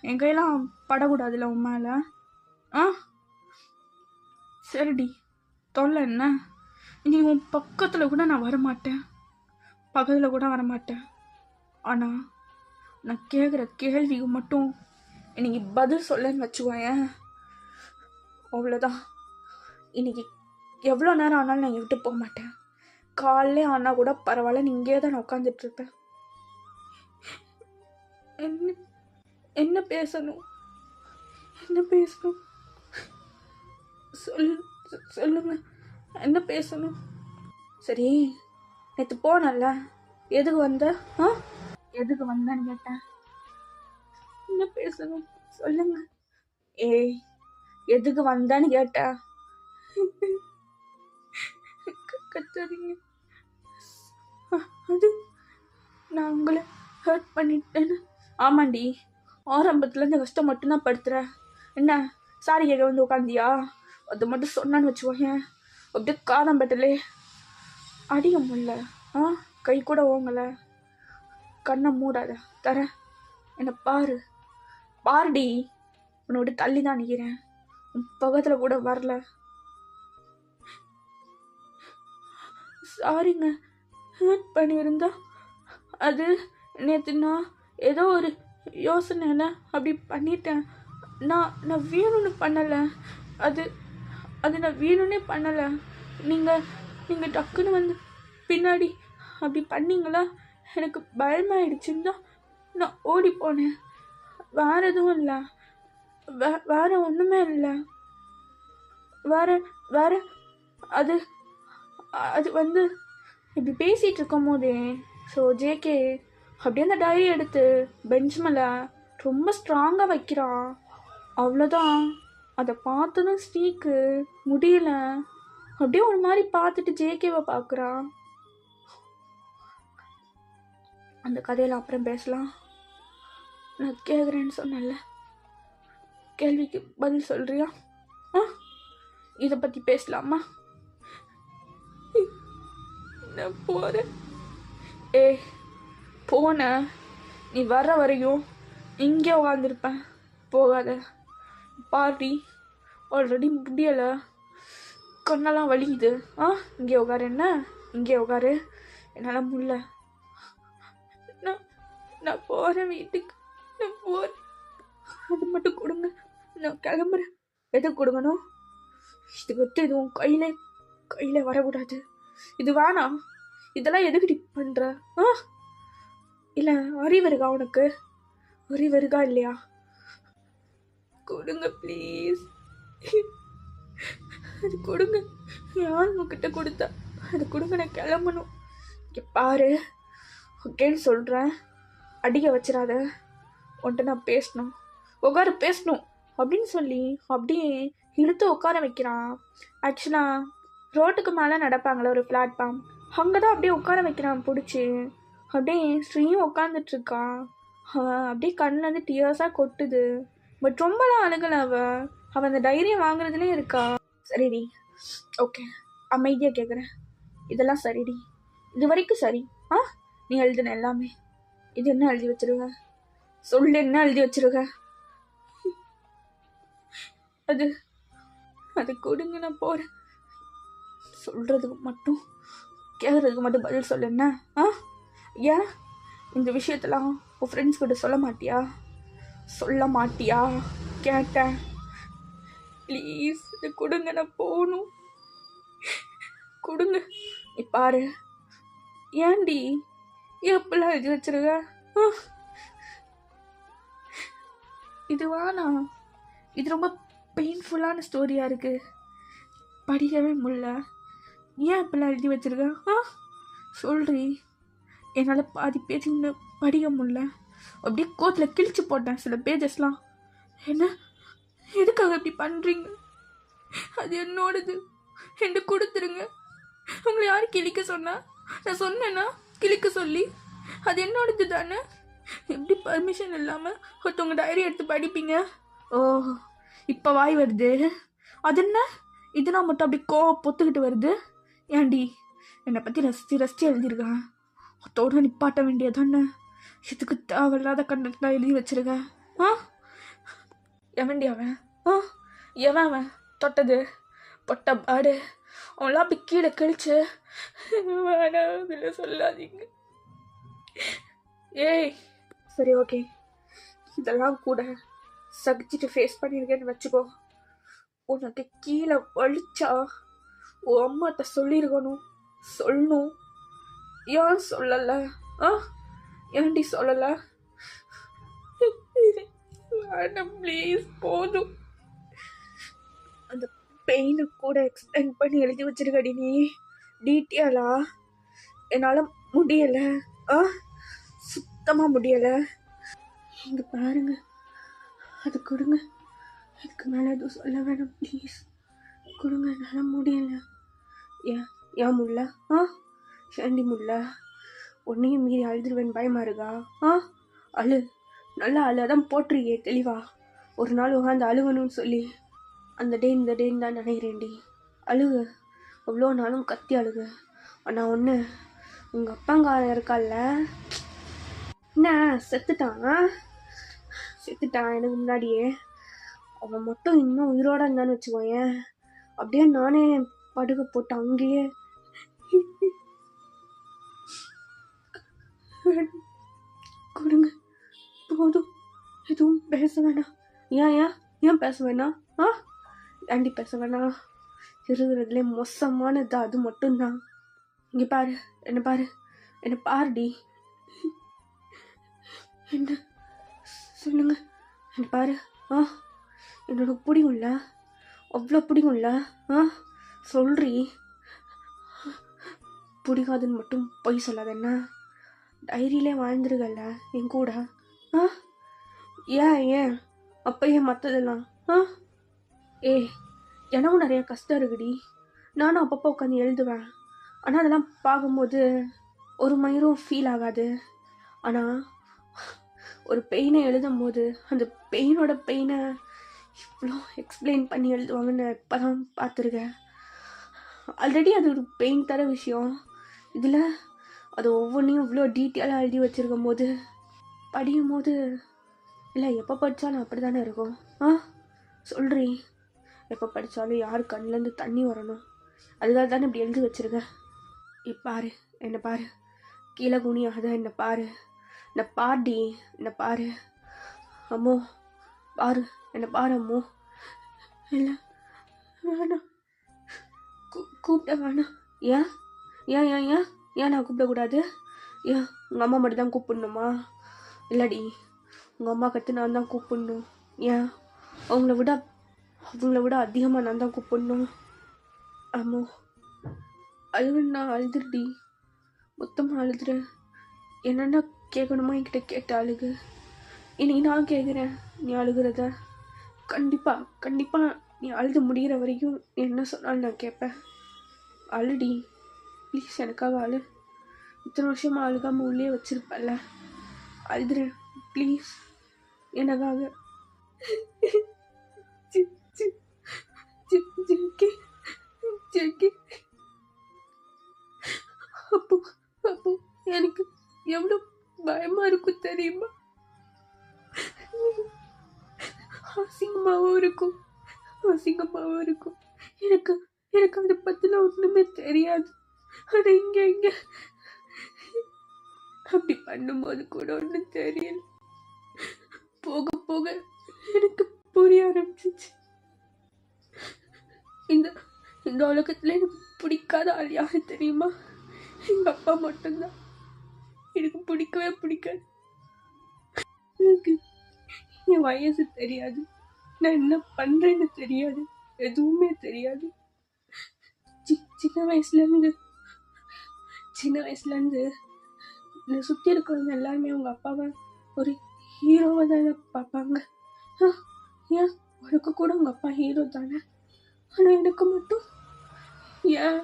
என் கையெல்லாம் படக்கூடாதுல்ல உன் மேலே. ஆ சரிடி, தொல்லை என்ன? நீ உன் பக்கத்தில் கூட நான் வரமாட்டேன், பக்கத்தில் கூட வரமாட்டேன். ஆனால் நான் கேட்குற கேள்விக்கு மட்டும் இன்னைக்கு பதில் சொல்லன்னு வச்சுக்கோயேன், அவ்வளோதான். இன்னைக்கு எவ்வளோ நேரம் ஆனாலும் நான் விட்டு போக மாட்டேன். காலைலே ஆனால் கூட பரவாயில்ல, நீ இங்கே தான் நான் உட்காந்துட்ருப்பேன். என்ன என்ன பேசணும், என்ன பேசணும் சொல்லுங்க, என்ன பேசணும்? சரி, நேற்று போனல, எதுக்கு வந்த? எதுக்கு வந்தேன்னு கேட்டேன். என்ன பேசணும் சொல்லுங்க. ஏய், எதுக்கு வந்தான்னு கேட்ட? கத்தாதீங்க. அது நான் உங்களை ஹர்ட் பண்ணிட்டேன்னு. ஆமாண்டி, ஆரம்பத்தில் இந்த கஷ்டம் மட்டும்தான் படுத்துறேன். என்ன சாரி கேட்க வந்து உட்காந்தியா? அது மட்டும் சொன்னான்னு வச்சுக்கோங்க, அப்படியே காதம் பட்டலே அடிக்க முடியல. கை கூட ஓங்கலை. கண்ணை மூடாத, தர என்னை பாருடி. உன்னை விட்டு தள்ளி தான் நிற்கிறேன், உன் பக்கத்தில் கூட வரல. சாரிங்க, ஹர்ட் பண்ணியிருந்தா அது நேற்று நான் ஏதோ ஒரு யோசனையில் அப்படி பண்ணிட்டேன். நான் வேணும்னு பண்ணலை, அது நான் வேணும்னே பண்ணலை. நீங்கள் டக்குன்னு வந்து பின்னாடி அப்படி பண்ணீங்களா, எனக்கு பயமாயிடுச்சுன்னு தான் நான் ஓடி போனேன். வேற எதுவும் இல்லை, வேற ஒன்றுமே இல்லை. வேற அது வந்து இப்படி பேசிகிட்டு இருக்கும் போதே ஸோ ஜேகே அப்படியே அந்த டைரி எடுத்து பெஞ்ச் மேலே ரொம்ப ஸ்ட்ராங்காக வைக்கிறான். அவ்வளோதான். அதை பார்த்ததும் ஸ்ரீக்கு முடியல. அப்படியே ஒரு மாதிரி பார்த்துட்டு ஜேகேவை பார்க்குறான். அந்த கதையில் அப்புறம் பேசலாம். நான் கேட்குறேன்னு சொன்னல, கேள்விக்கு பதில் சொல்கிறியா? இதை பற்றி பேசலாமா? நான் போகிறேன். போன நீ வர்ற வரையும் இங்கே உட்காந்துருப்பேன், போகாத. பாட்டி ஆல்ரெடி முடியலை, கண்ணெல்லாம் வலிக்குது. இங்கே உட்காரு, என்ன இங்கே உட்காரு, என்னால் முடியல. நான் போகிறேன் வீட்டுக்கு, நான் போகிறேன். அது மட்டும் கொடுங்க, நான் கிளம்புறேன். எது கொடுக்கணும்? இதுக்கு வச்சு இதுவும் கையில் வரக்கூடாது. இது வேணாம். இதெல்லாம் எதுக்கு பண்ணுற? இல்லை அறிவு இருக்கா உனக்கு? அறிவு இருக்கா இல்லையா? கொடுங்க ப்ளீஸ், அது கொடுங்க. யார் உங்ககிட்ட கொடுத்தா? அது கொடுங்க, நான் கிளம்பணும். இங்கே பாரு, ஓகேன்னு சொல்கிறேன், அடிக்க வச்சிடாத. உன்கிட்ட நான் பேசணும், உட்காரு பேசணும் அப்படின்னு சொல்லி அப்படியே இழுத்து உட்கார வைக்கிறான். ஆக்சுவலாக ரோட்டுக்கு மேலே நடப்பாங்களே ஒரு பிளாட்ஃபார்ம், அங்கே தான் அப்படியே உட்கார வைக்கிறான் பிடிச்சி. அப்படியே ஸ்ரீயும் உட்காந்துட்ருக்கா. அவன் அப்படியே கண்ணிலேருந்து டியர்ஸாக கொட்டுது. பட் ரொம்பலாம் அழுகலை அவன் அந்த டைரியை வாங்குறதுலேயே இருக்கா. சரிடி, ஓகே, அமைதியாக கேட்குறேன். இதெல்லாம் சரிடி, இது வரைக்கும் சரி. நீ எழுதுன எல்லாமே இது என்ன எழுதி வச்சிருக்க? சொல்லு, என்ன எழுதி வச்சிருக்க? அது அது கொடுங்க, நான் போகிறேன். சொல்கிறதுக்கு மட்டும் கேட்குறதுக்கு மட்டும் பதில் சொல்லு. என்ன ஏன் இந்த விஷயத்தெல்லாம் உன் ஃப்ரெண்ட்ஸ் கிட்ட சொல்ல மாட்டியா? கேட்டேன். ப்ளீஸ் இது கொடுங்க, நான் போகணும். கொடுங்க. நீ பாரு. ஏன்டி எப்பெல்லாம் எழுதி வச்சிருக்க? இதுவானா? இது ரொம்ப பெயின்ஃபுல்லான ஸ்டோரியாக இருக்குது, படிக்கவே முடியல. ஏன் இப்பெல்லாம் எழுதி வச்சிருக்க? சொல்றி. என்னால் பாதி பேஜ் இன்னும் படிக்க முடியல. அப்படியே கோத்தில் கிழிச்சு போட்டேன் சில பேஜஸ்லாம். என்ன, எதுக்காக இப்படி பண்ணுறீங்க? அது என்னோடது, என்ன கொடுத்துருங்க. உங்களை யார் கிழிக்க சொன்னா? நான் சொன்னேன்னா கிழிக்க சொல்லி? அது என்னோடது தானே. எப்படி பர்மிஷன் இல்லாமல் ஒருத்தவங்க டைரி எடுத்து படிப்பீங்க? ஓ, இப்போ வாய் வருது. அது என்ன, இதுனா மட்டும் அப்படி பொத்துக்கிட்டு வருது? ஏன்டி என்னை பற்றி ரசித்து எழுதியிருக்கேன். ஒருத்தோட நிப்பாட்ட வேண்டியதானே. இதுக்கு தேவையில்லாத கண்டென்ட்லாம் எழுதி வச்சிருக்கேன். எவன்டி அவன்? அவன் தொட்டது பொட்ட பாடு அவன்லாம் அப்படி கீழே கழிச்சு வேணாம் சொல்லாதீங்க. ஏய் சரி, ஓகே, இதெல்லாம் கூட சகிச்சுட்டு ஃபேஸ் பண்ணியிருக்கேன்னு வச்சுக்கோ. உனக்கு கீழே வலிச்சா உன் அம்மாட்ட சொல்லணும். ஏன் சொல்லல? ஏன்டி சொல்லல? வேண்டாம் ப்ளீஸ், போதும். அந்த பெயினை கூட எக்ஸ்பிளைன் பண்ணி எழுதி வச்சிருக்கடி நீ டீட்டெயிலா. என்னால் முடியலை, சுத்தமாக முடியலை. இங்கே பாருங்க, அது கொடுங்க. இதுக்கு மேலே எதுவும் சொல்ல வேணாம் ப்ளீஸ், கொடுங்க. என்னால் முடியலை. ஏன் முல்ல? ஏண்டி முல்ல? உன்னையும் மீறி அழுதுருவேன் பயமா இருக்கா? அழு, நல்லா அழு. அதான் போட்டுருக்கே தெளிவா. ஒரு நாள் உட்காந்து அழுகணும்னு சொல்லி அந்த இந்த டேன்னு தான் நினைக்கிறேன்டி. அழுகு, அவ்வளோ நாளும் கத்தி அழுகு. ஆனால் ஒன்று, உங்கள் அப்பங்காரன் இருக்கால்ல, என்ன செத்துட்டான் எனக்கு முன்னாடியே. அவன் மட்டும் இன்னும் உயிரோட இருந்தான்னு வச்சுக்கோயேன், அப்படியே நானே படுக்க போட்டு அங்கேயே கொடுங்க. போதும், எதுவும் பேச வேணாம். ஏன் பேச வேணாம்? ஆண்டி பேச வேணாம். இருக்கிறதுலே மோசமானது அது மட்டும்தான். இங்கே பாரு, என்ன பாருடி. என்ன சொல்லுங்க, என்ன பாரு. என்னோட பிடிக்கும்ல, அவ்வளோ பிடிக்கும்ல. சொல்றி. பிடிக்காதுன்னு மட்டும் பொய் சொல்லாத. என்ன, டைரியிலே வாழ்ந்துருக்கல என் கூட. ஏன் அப்போ ஏன் மற்றதெல்லாம்? எனக்கும் நிறைய கஷ்டம் இருக்குடி. நானும் அப்பப்போ உட்காந்து எழுதுவேன். ஆனால் அதெல்லாம் பார்க்கும்போது ஒரு மயிரும் ஃபீல் ஆகாது. ஆனால் ஒரு பெயினை எழுதும் போது அந்த பெயினோட பெயினை இவ்வளோ எக்ஸ்பிளைன் பண்ணி எழுதுவாங்கன்னு இப்போ தான் பார்த்துருக்கேன். ஆல்ரெடி அது ஒரு பெயின் தர விஷயம். இதில் அது ஒவ்வொன்றையும் இவ்வளோ டீட்டெயிலாக எழுதி வச்சுருக்கும் போது படிக்கும் போது, இல்லை எப்போ படித்தாலும் அப்படி தானே இருக்கும். சொல்றி. எப்போ படித்தாலும் யார் கண்ணிலேருந்து தண்ணி வரணும், அதுக்காக தானே இப்படி எழுதி வச்சுருக்கேன். பாரு, என்னை பாரு. கீழே குனியாத, என்னை பாரு. என்னை பாடி, என்னை பாரு. அம்மோ பாரு, என்னை பாரு அம்மோ. இல்லை வேணாம், கூப்பிட வேணாம். ஏன் ஏன் ஏன் ஏன் ஏன் நான் கூப்பிடக்கூடாது? ஏன் உங்கள் அம்மா மட்டும் தான் கூப்பிடணுமா? இல்லடி, உங்கள் அம்மா கற்று நான் தான் கூப்பிடணும். ஏன் அவங்கள விட அதிகமாக நான் தான் கூப்பிடணும்? அம்மோ நான் அழுதுடி, மொத்தமாக அழுதுறேன். என்னென்ன கேட்கணுமா என்கிட்ட கேட்ட அழுகு. இன்னைக்கு நான் கேட்குறேன், நீ அழுகிறத கண்டிப்பாக நீ அழுது முடிகிற வரைக்கும் நீ என்ன சொன்னாலும் நான் கேட்பேன். அழுடி ப்ளீஸ், எனக்காக அழு. இத்தனை வருஷமாக அழுகாமல் உள்ளே வச்சிருப்பல்ல, அழுதுறேன் ப்ளீஸ் எனக்காக. ஜெகி, ஜெகி, அப்போ அப்போ எனக்கு எவ்வளோ பயமா இருக்கும் தெரியுமா? அசிங்கமாகவும் இருக்கும், அசிங்கமாகவும் இருக்கும். எனக்கு எனக்கு அதை பற்றிலாம் ஒன்றுமே தெரியாது. ஆனால் இங்கே அப்படி பண்ணும்போது கூட ஒன்றும் தெரியல. போக போக எனக்கு புரிய ஆரம்பிச்சிச்சு. இந்த இந்த உலகத்தில் எனக்கு பிடிக்காத ஆள் யாரு தெரியுமா? எங்கள் அப்பா மட்டும்தான். எனக்கு பிடிக்கவே பிடிக்காது. எனக்கு என் வயசு தெரியாது, நான் என்ன பண்ணுறேன்னு தெரியாது, எதுவுமே தெரியாது. சின்ன வயசுலேருந்து என்னை சுற்றி இருக்கிறவங்க எல்லாருமே அவங்க அப்பாவை ஒரு ஹீரோவை தானே பார்ப்பாங்க. ஏன் உனக்கு கூட உங்கள் அப்பா ஹீரோ தானே, ஆனால் எனக்கு மட்டும் ஏன்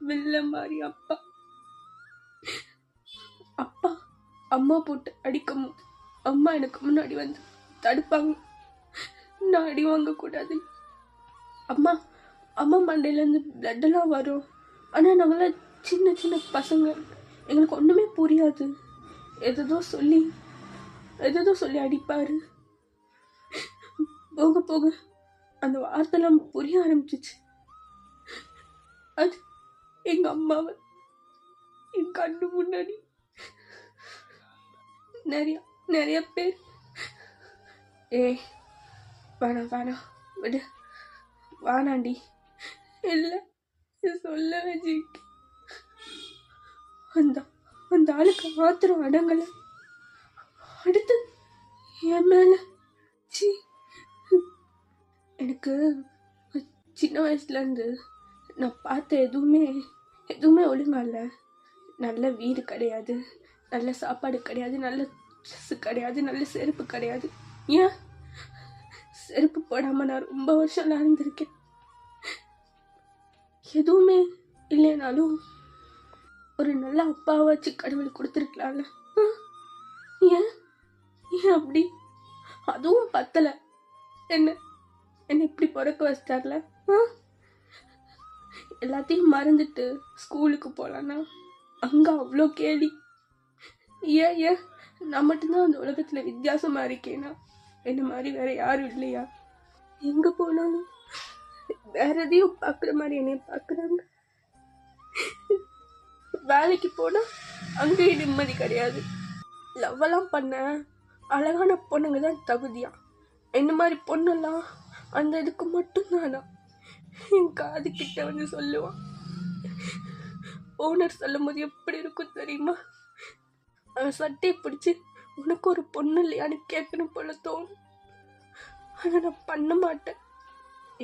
வில்ல மாதிரி அப்பா. அப்பா அம்மா போட்டு அடிக்கும் போது அம்மா எனக்கு முன்னாடி வந்து தடுப்பாங்க, நான் அடி வாங்கக்கூடாது. அம்மா அம்மா மண்டையிலேருந்து பிளட்டெல்லாம் வரும். ஆனால் நாங்களாம் சின்ன சின்ன பசங்க, எங்களுக்கு ஒன்றுமே புரியாது. எதோ சொல்லி அடிப்பார். போக போக அந்த வார்த்தைலாம் புரிய ஆரம்பிச்சிச்சு. அது எங்கள் அம்மாவை என் கண்ணு முன்னாடி நிறைய பேர் வேணாம் விடு, வானாண்டி இல்லை சொல்ல வச்சு அந்த ஆளுக்கு ஆத்திரம் அடங்கலை. அடுத்து என் மேல எனக்கு சின்ன வயசுலேருந்து நான் பார்த்த எதுவுமே ஒழுங்கா இல்லை. நல்ல வீடு கிடையாது, நல்ல சாப்பாடு கிடையாது, நல்ல ட்ரெஸ்ஸு கிடையாது, நல்ல செருப்பு கிடையாது. ஏன் செருப்பு போடாமல் நான் ரொம்ப வருஷம்லாம் இருந்திருக்கேன். எதுவுமே இல்லைனாலும் ஒரு நல்ல அப்பாவை வச்சு கடவுள் கொடுத்துருக்கலாம்ல. ஏன் அப்படி அதுவும் பத்தலை, என்ன இப்படி பிறக்க வச்சிட்டார்ல. எல்லாத்தையும் மறந்துட்டு ஸ்கூலுக்கு போகலான்னா அங்கே அவ்வளோ கேலி. ஏன் நான் மட்டும்தான் அந்த உலகத்தில் வித்தியாசமாக இருக்கேனா? என்ன மாதிரி வேற யாரும் இல்லையா? எங்கே போனாலும் வேற எதையும் பார்க்குற மாதிரி என்னைய பார்க்குறாங்க. வேலைக்கு போனால் அங்கேயும் நிம்மதி கிடையாது. லவ்வெல்லாம் பண்ண அழகான பொண்ணுங்க தான் தகுதியா? என்ன மாதிரி பொண்ணெல்லாம் அந்த இதுக்கு மட்டும்தானா? என் காது கிட்ட வந்து சொல்லுவான். ஓனர் சொல்லும் போது எப்படி இருக்கும் தெரியுமா? அவன் சட்டையை பிடிச்சி உனக்கு ஒரு பொண்ணு இல்லையான்னு கேட்கணும் போல தோணும். ஆனால் நான் பண்ண மாட்டேன்.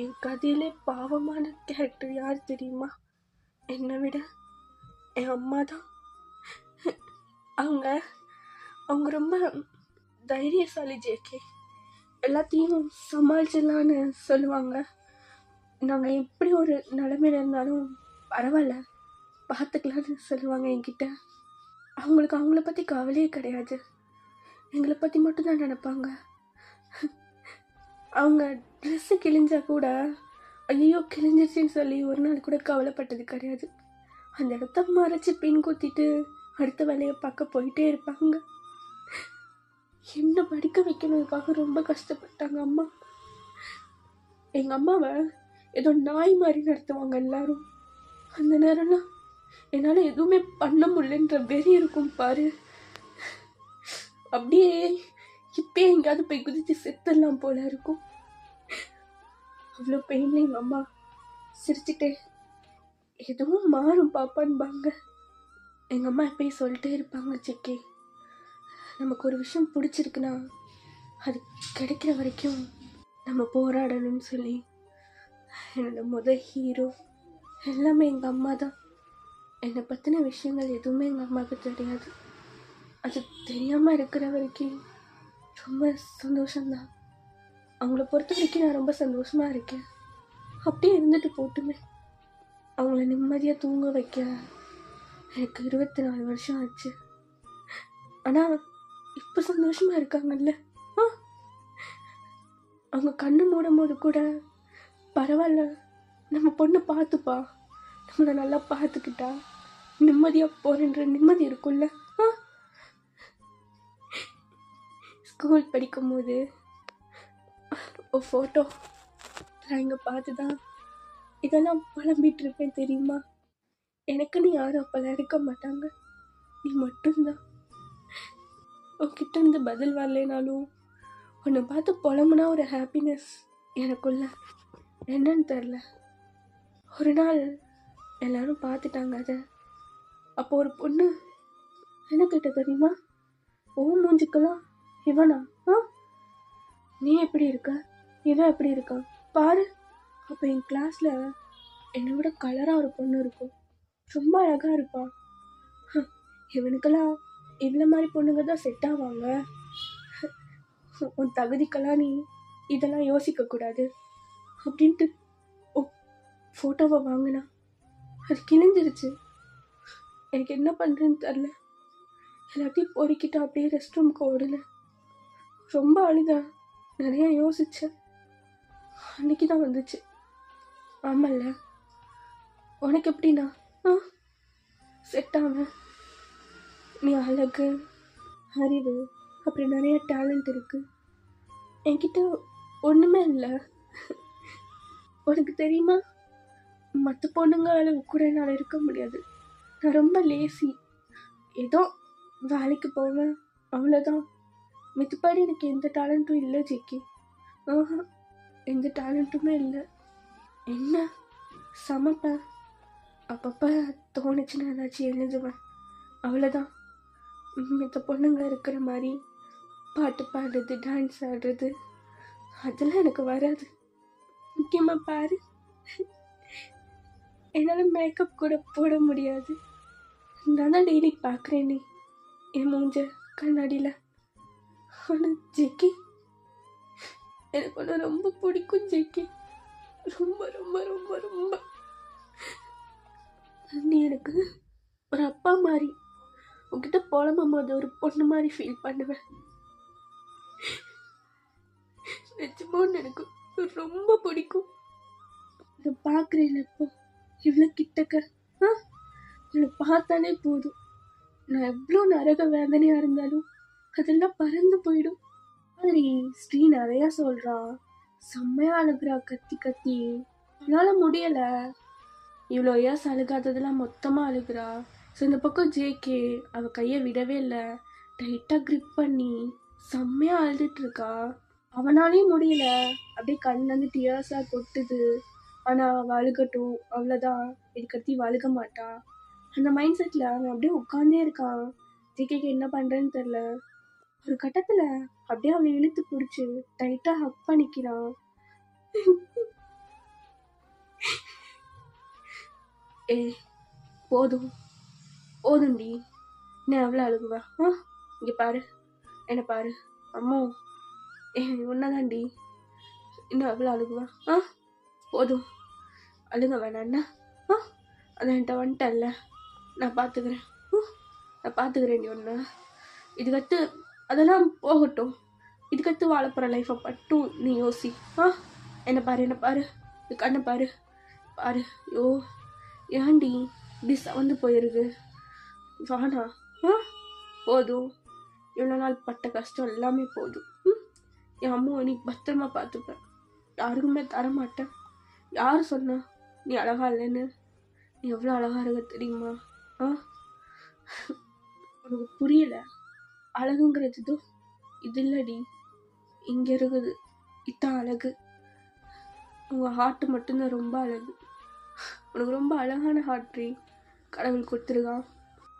என் கதையிலே பாவமான கேரக்டர் யார் தெரியுமா? என்னை விட என் அம்மா தான். அவங்க ரொம்ப தைரியசாலி ஜேகே. எல்லாத்தையும் சமாளிச்சிடலான்னு சொல்லுவாங்க. நாங்கள் எப்படி ஒரு நிலைமையில இருந்தாலும் பரவாயில்ல பார்த்துக்கலான்னு சொல்லுவாங்க என்கிட்ட. அவங்களுக்கு அவங்கள பற்றி கவலையே கிடையாது, எங்களை பற்றி மட்டும்தான் நினைப்பாங்க. அவங்க ட்ரெஸ்ஸு கிழிஞ்சா கூட ஐயோ கிழிஞ்சிருச்சுன்னு சொல்லி ஒரு நாள் கூட கவலைப்பட்டது கிடையாது. அந்த இடத்த மறைச்சி பின் குத்திட்டு அடுத்த வேலையை பார்க்க போயிட்டே இருப்பாங்க. என்ன படிக்க வைக்கணுக்காக ரொம்ப கஷ்டப்பட்டாங்க அம்மா. எங்கள் அம்மாவை ஏதோ நாய் மாதிரி நடத்துவாங்க எல்லாரும். அந்த நேரம்லாம் என்னால் எதுவுமே பண்ண முடியலன்ற வெறி இருக்கும் பாரு. அப்படியே இப்பயே எங்கேயாவது போய் குதித்து செத்துடலாம் போல இருக்கும். அவ்வளோ பெயின்ல எங்கள் அம்மா சிரிச்சுட்டே எதுவும் மாறும் பாப்பான்பாங்க. எங்கள் அம்மா எப்பயும் சொல்லிட்டே இருப்பாங்க, ஜேகே நமக்கு ஒரு விஷயம் பிடிச்சிருக்குன்னா அது கிடைக்கிற வரைக்கும் நம்ம போராடணும்னு சொல்லி. என்னோட ஹீரோ எல்லாமே எங்கள் அம்மா தான். என்னை பற்றின விஷயங்கள் எதுவுமே எங்கள் அம்மாவுக்கு தெரியாது. அது தெரியாமல் இருக்கிற வரைக்கும் ரொம்ப சந்தோஷம்தான். அவங்கள பொறுத்த வரைக்கும் நான் ரொம்ப சந்தோஷமாக இருக்கேன். அப்படியே இருந்துட்டு போட்டுமே. அவங்கள நிம்மதியாக தூங்க வைக்க எனக்கு 24 வருஷம் ஆச்சு. ஆனால் இப்போ சந்தோஷமாக இருக்காங்கல்ல. ஆ, அவங்க கண்ணு மூடும் போது கூட பரவாயில்ல, நம்ம பொண்ணை பார்த்துப்பா, நம்மளை நல்லா பார்த்துக்கிட்டா நிம்மதியாக போகிறன்ற நிம்மதி இருக்கும்ல. ஆ, ஸ்கூல் படிக்கும்போது ஒரு ஃபோட்டோ நான் இங்கே பார்த்து தான் இதெல்லாம் புலம்பிட்டு இருப்பேன் தெரியுமா. எனக்குன்னு யாரும் அப்போல்லாம் இருக்க மாட்டாங்க, நீ மட்டும்தான். உன்கிட்ட இருந்து பதில் வரலைனாலும் உன்னை பார்த்து புலம்புனா ஒரு ஹாப்பினஸ் எனக்குள்ள என்னன்னு தெரில. ஒரு நாள் எல்லாரும் பார்த்துட்டாங்க அதை. அப்போ ஒரு பொண்ணு என்ன கேட்ட தெரியுமா, ஓ மூஞ்சிக்கலாம் இவனா, ஆ நீ எப்படி இருக்க, இவன் எப்படி இருக்கான் பாரு. அப்போ என் கிளாஸில் என்னை விட கலராக ஒரு பொண்ணு இருக்கும், ரொம்ப அழகாக இருப்பான். இவனுக்கெல்லாம் இவ்வளோ மாதிரி பொண்ணுங்க தான் செட் ஆவாங்க, உன் தகுதிக்கெல்லாம் நீ இதெல்லாம் யோசிக்கக்கூடாது அப்படின்ட்டு ஃபோட்டோவை வாங்கினா. அது கிழிஞ்சிருச்சு. எனக்கு என்ன பண்ணுறேன்னு தெரில. எல்லாத்தையும் பொறுக்கிட்டு அப்படியே ரெஸ்ட் ரூமுக்கு ஓடுனேன். ரொம்ப அழுதேன், நிறையா யோசித்தேன். அன்னைக்கு தான் வந்துச்சு, ஆமல்ல உனக்கு எப்படின்னா செட் ஆக, நீ அழகு, அறிவு, அப்படி நிறைய டேலண்ட் இருக்கு, என்கிட்ட ஒன்றுமே இல்லை. உனக்கு தெரியுமா, மற்ற பொண்ணுங்க அளவு கூட என்னால் இருக்க முடியாது. நான் ரொம்ப லேசி. ஏதோ வேலைக்கு போவேன், அவ்வளோதான். மித்தபடி எனக்கு எந்த டேலண்ட்டும் இல்லை ஜெக்கி. எந்த டேலண்ட்டுமே இல்லை. என்ன சமைப்பேன், அப்பப்போ தோணுச்சுன்னா ஏதாச்சும் எழுதுவேன், அவ்வளோதான். மித்த பொண்ணுங்க இருக்கிற மாதிரி பாட்டு பாடுறது, டான்ஸ் ஆடுறது அதெல்லாம் எனக்கு வராது. முக்கியமாக பாரு, என்னால் மேக்கப் கூட போட முடியாது. நான் தான் டெய்லி பார்க்குறேனே என் மூஞ்ச கண்ணாடியில். ஆனால் ஜெக்கி, எனக்கு ஒன்று ரொம்ப பிடிக்கும் ஜெக்கி, ரொம்ப ரொம்ப ரொம்ப ரொம்ப. நீ எனக்கு ஒரு அப்பா மாதிரி, உங்ககிட்ட புலம்பும் போது ஒரு பொண்ணு மாதிரி ஃபீல் பண்ணுவேன். நிஜமான்னு எனக்கு ரொம்ப பிடிக்கும். இதை பார்க்குறேன் இப்போ இவ்வளோ கிட்டக்க, உன்னை பார்த்தாலே போதும். நான் எவ்வளோ நரக வேதனையாக இருந்தாலும் அதெல்லாம் பறந்து போயிடும். மாதிரி ஸ்ரீ நிறையா சொல்கிறா, செம்மையா அழுகுறா கத்தி கத்தி. அவனால் முடியலை, இவ்வளோ இயர்ஸ் அழுகாததெல்லாம் மொத்தமாக அழுகுறா. ஸோ இந்த பக்கம் ஜேகே அவள் கையை விடவே இல்லை, டைட்டாக க்ரிப் பண்ணி செம்மையாக அழுதுட்டுருக்கா. அவனாலையும் முடியல, அப்படியே கண்ணிலேருந்து டியர்ஸாக கொட்டுது. ஆனால் அவள் அழுகட்டும், அவ்வளோதான், இதுக்கத்தி அழுக மாட்டா. அந்த மைண்ட் செட்டில் அவன் அப்படியே உட்காந்தே இருக்கான். ஜேகேக்கு என்ன பண்ணுறேன்னு தெரில. ஒரு கட்டத்தில் அப்படியே அவளை இழுத்து பிடிச்சி டைட்டாக ஹக் பண்ணிக்கிறான். போதும் போதும்டி, நீ எவ்வளோ அழுகுவா? இங்கே பாரு, என்ன பாரு, அம்மா உன்னதாண்டி, இன்னும் எவ்வளோ அழுகுவா? போதும், அழுக வேணாண்ணா. அதான் என்கிட்ட வந்துட்டல்ல, நான் பார்த்துக்கிறேன், நான் பார்த்துக்கிறேன். நீ ஒன்று இதுக்கடுத்து அதெல்லாம் போகட்டும், இதுக்கடுத்து வாழ போகிற லைஃப்பை மட்டும் நீ யோசி. என்ன பாரு, என்ன பாரு, கண்ணை பாரு பாரு. யோ ஏண்டி இப்படி சவந்து போயிருக்கு? வானா, போதும், இவ்வளோ நாள் பட்ட கஷ்டம் எல்லாமே போதும். என் அம்மாவை நீ பத்திரமா பார்த்துப்பேன், யாருக்குமே தரமாட்டேன். யார் சொன்னா நீ அழகா இல்லைன்னு? நீ எவ்வளோ அழகா இருக்க தெரியுமா? உனக்கு புரியல, அழகுங்கிறது இது இல்லடி, இங்கே இருக்குது, இதான் அழகு. உங்கள் ஹார்ட்டு மட்டும்தான் ரொம்ப அழகு. உனக்கு ரொம்ப அழகான ஹார்ட்ரி கடவுள் கொடுத்துருக்கான்.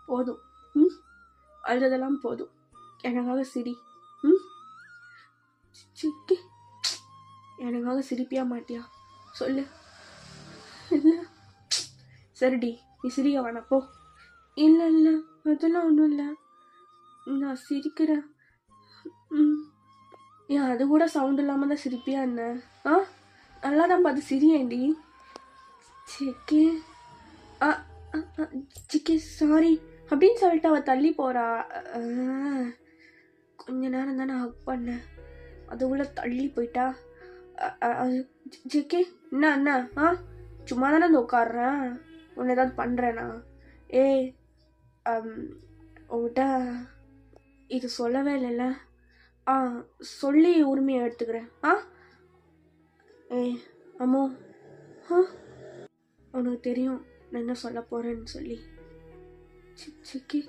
போதும், அழுததெல்லாம் போதும், எனக்காக சிரி. சிக்கி, எனக்காக சிரிப்பியா மாட்டியா சொல்லு? இல்லை, சரிடி, நீ சிரிக்க வேணாம் போ. இல்லை இல்லை, அதெல்லாம் ஒன்றும் இல்லை, நான் சிரிக்கிறேன். ஏன் அது கூட சவுண்ட் இல்லாமல் தான் சிரிப்பியா என்ன? நல்லா தான் பார்த்து சிரியேண்டி. சிக்கி ஆ சிக்கி சாரி அப்படின்னு சொல்லிட்டு அவள் தள்ளி போகிறா. கொஞ்ச நேரம் தான் நான் ஹக் பண்ணேன், அதுக்குள்ளே தள்ளி போயிட்டா. சிக்கி என்ன சும்மா தானே வந்து உட்காடுறேன், ஒன்று ஏதாவது பண்ணுறேனா? ஏய் உங்கள்கிட்ட இது சொல்லவே இல்லைல்ல? சொல்லி உரிமையை எடுத்துக்கிறேன். ஏய் அம்மோ, உனக்கு தெரியும் நான் என்ன சொல்ல போகிறேன்னு சொல்லி. சிக்கி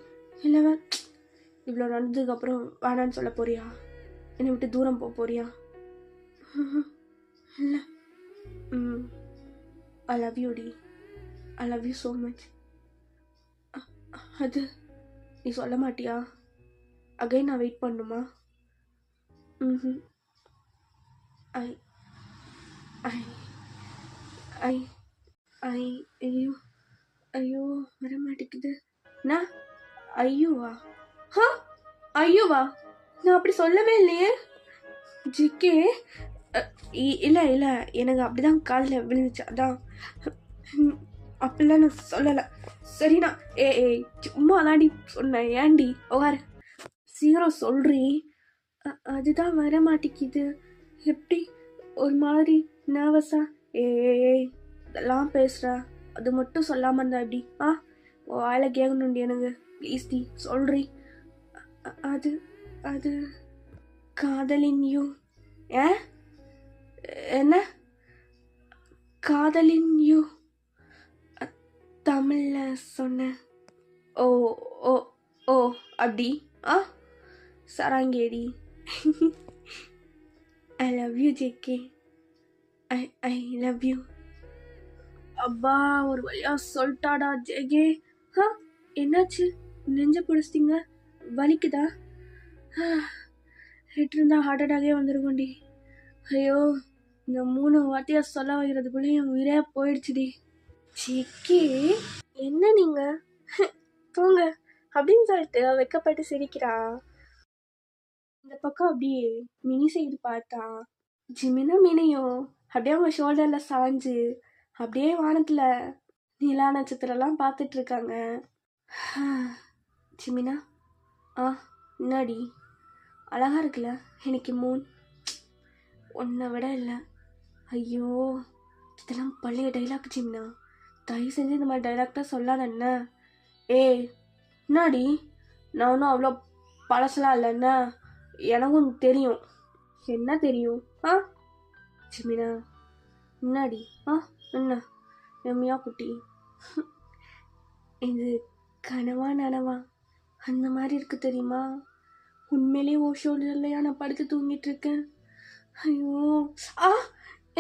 இல்லைவ, இவ்வளோ நடந்ததுக்கப்புறம் வேணான்னு சொல்ல போறியா? என்னை விட்டு தூரம் போக போறியா? இல்லை. ஐ லவ் யூ டி, I love you so much. அது நீ சொல்ல மாட்டியா? அகைன் நான் வெயிட் பண்ணுமா? ஐ ஐ ஐ ஐ ஐயோ ஐயோ வர மாட்டேங்குது. நான் ஐயோவா? ஐயோவா? நான் அப்படி சொல்லவே இல்லையே ஜிக்கே. இல்லை இல்லை, எனக்கு அப்படிதான் காதில் விழுந்துச்சு, அதான். அப்படிலாம் நான் சொல்லலை. சரிண்ணா. ஏய் சும்மா தாண்டி சொன்னேன், ஏண்டி உகாரு சீக்கிரம் சொல்றி. அதுதான் வர மாட்டேங்குது. எப்படி ஒரு மாதிரி நர்வஸா? ஏய் இதெல்லாம் பேசுற, அது மட்டும் சொல்லாம இருந்தா எப்படி? வாயில கேட்கணுண்டி எனக்கு, ப்ளீஸ் டி சொல்றி. அது அது காதலின் யூ. என்ன காதலின் யூ? தமிழ்ல சொன்ன. ஓ ஓ ஓ அப்படி சராங்கேடி. I love you J K, I love you. அப்பா ஒரு வழியா சொல்லிட்டாடா ஜேகே. என்னாச்சு, நெஞ்ச பிடிச்சிட்டிங்க, வலிக்குதா? இருந்தா ஹார்ட் அட்டாகே வந்துருக்கும்டி. ஐயோ இந்த 3 வார்த்தையா சொல்ல வைக்கிறதுக்குள்ளே என் உயிரே போயிடுச்சுடி. ஜேகே என்ன நீங்க தூங்க அப்படின்னு சொல்லிட்டு வெக்கப்பட்டு சிரிக்கிறா. இந்த பக்கம் அப்படியே மினி சைடு பார்த்தா ஜிமினா மினியும் அப்படியே அவங்க ஷோல்டர்ல சாஞ்சு அப்படியே வானத்துல நிலா நட்சத்திரம்லாம் பார்த்துட்டு இருக்காங்க. ஜிமினா முன்னாடி அழகா இருக்குல்ல எனக்கு மூன், ஒன்றை விட இல்லை. ஐயோ இதெல்லாம் பழைய டைலாக் ஜிமினா, தயவு செஞ்சு இந்த மாதிரி டைலாக்டாக சொல்லாத என்ன. ஏய் என்னாடி, நான் ஒன்றும் அவ்வளோ பழசலாம் இல்லைன்னா, எனக்கும் தெரியும். என்ன தெரியும்? ஜிமினா முன்னாடி என்ன ரம்யா குட்டி, இது கனவா நனவா அந்த மாதிரி இருக்கு தெரியுமா? உண்மையிலே ஓஷோடு இல்லையா நான் படுத்து தூங்கிட்டு இருக்கேன். ஐயோ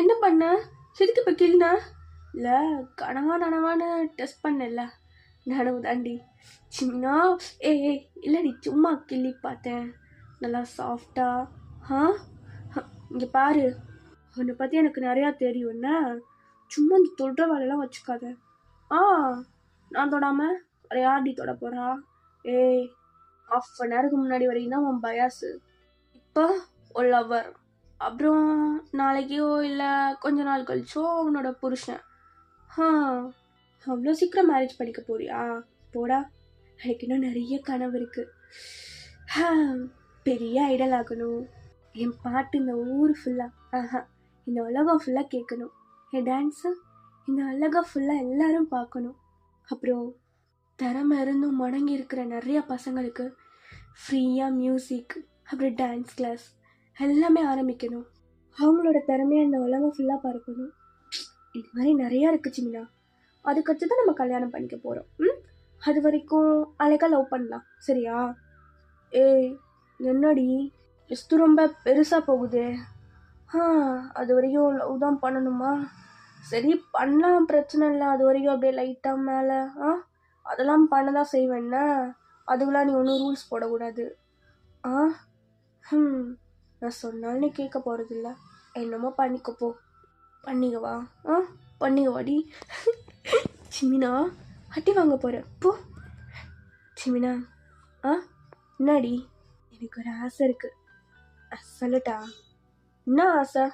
என்ன பண்ண, எதுக்கு இப்போ கிள்னா? இல்லை கனவா நனவான்னு டெஸ்ட் பண்ணல, நனவு தாண்டி. சின்னா ஏய் இல்லடி சும்மா கிள்ளி பார்த்தேன், நல்லா சாஃப்டா. இங்கே பாரு, உன்னை பற்றி எனக்கு நிறையா தெரியும் என்ன, சும்மா இந்த தொடுற வேலையெல்லாம் வச்சுக்காத. நான் தொடாமல் வேறு யார்டி தொட போகிறா? ஏய் ½ அன் ஹவருக்கு முன்னாடி வரைக்கும் தான் உன் பயாஸு, இப்போ ஒரு லவ்வர், அப்புறம் நாளைக்கோ இல்லை கொஞ்ச நாள் கழிச்சோ உன்னோட புருஷன். அவ்வளோ சீக்கிரம் மேரேஜ் பண்ணிக்க போறியா? போடா, எனக்கு இன்னும் நிறைய கனவு இருக்கு. பெரிய ஐடல் ஆகணும், என் பாட்டு இந்த ஊர் ஃபுல்லாக இந்த உலகம் ஃபுல்லாக கேட்கணும், என் டான்ஸு இந்த உலகம் ஃபுல்லாக எல்லாரும் பார்க்கணும். அப்புறம் திறமை இருந்தும் முடங்கி இருக்கிற நிறைய பசங்களுக்கு ஃப்ரீயாக மியூசிக் அப்புறம் டான்ஸ் கிளாஸ் எல்லாமே ஆரம்பிக்கணும், அவங்களோட திறமையை இந்த உலகம் ஃபுல்லாக பார்க்கணும். இது மாதிரி நிறையா இருக்குது ஜிமினா. அதுக்கடுத்து தான் நம்ம கல்யாணம் பண்ணிக்க போகிறோம். அது வரைக்கும் அழகா லவ் பண்ணலாம், சரியா? ஏய் என்னடி லிஸ்ட்டு ரொம்ப பெருசாக போகுது. அது வரைக்கும் லவ் தான் பண்ணணுமா? சரி பண்ணலாம், பிரச்சனை இல்லை. அது வரைக்கும் அப்படியே லைட்டாக மேலே அதெல்லாம் பண்ண தான் செய்வேன்ன, அதுக்கெல்லாம் நீ ஒன்றும் ரூல்ஸ் போடக்கூடாது. நான் சொன்னாலும் நீ கேட்க போகிறதில்ல, என்னமோ பண்ணிக்கப்போ, பண்ணிக்கவா? பண்ணிக்கவாடி. சிமினா அட்டி வாங்க போகிறேன் போ. சிமினா என்னடி, எனக்கு ஒரு ஆசை இருக்குது, சொல்லட்டா? என்ன ஆசை?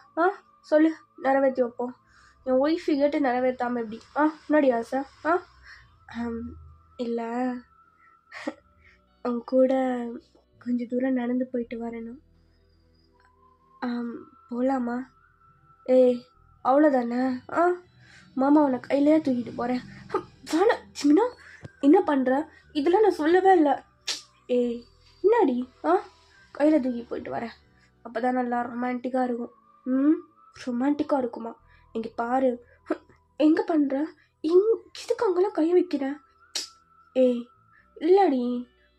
சொல்லு, நிறைவேற்றி வைப்போம். என் ஒய்ஃபு கேட்டு நிறைவேற்றாமல் எப்படி? முன்னாடி ஆசை. இல்லை, அவங்க கூட கொஞ்சம் தூரம் நடந்து போயிட்டு வரணும். போகலாமா? ஏய், அவ்வளோதானே? மாமா உன்னை கையிலே தூக்கிட்டு போகிறேன். வேணாம் சிமினா, என்ன பண்ணுற? இதெல்லாம் நான் சொல்லவே இல்லை. ஏய், முன்னாடி கையில் தூக்கி போயிட்டு வரேன். அப்போ தான் நல்லா ரொமான்டிக்காக இருக்கும். ரொமான்டிக்காக இருக்குமா? இங்கே பாரு. எங்கே பண்ணுற? இதுக்கு அங்கெல்லாம் கை வைக்கிறேன். ஏய், இல்லடி,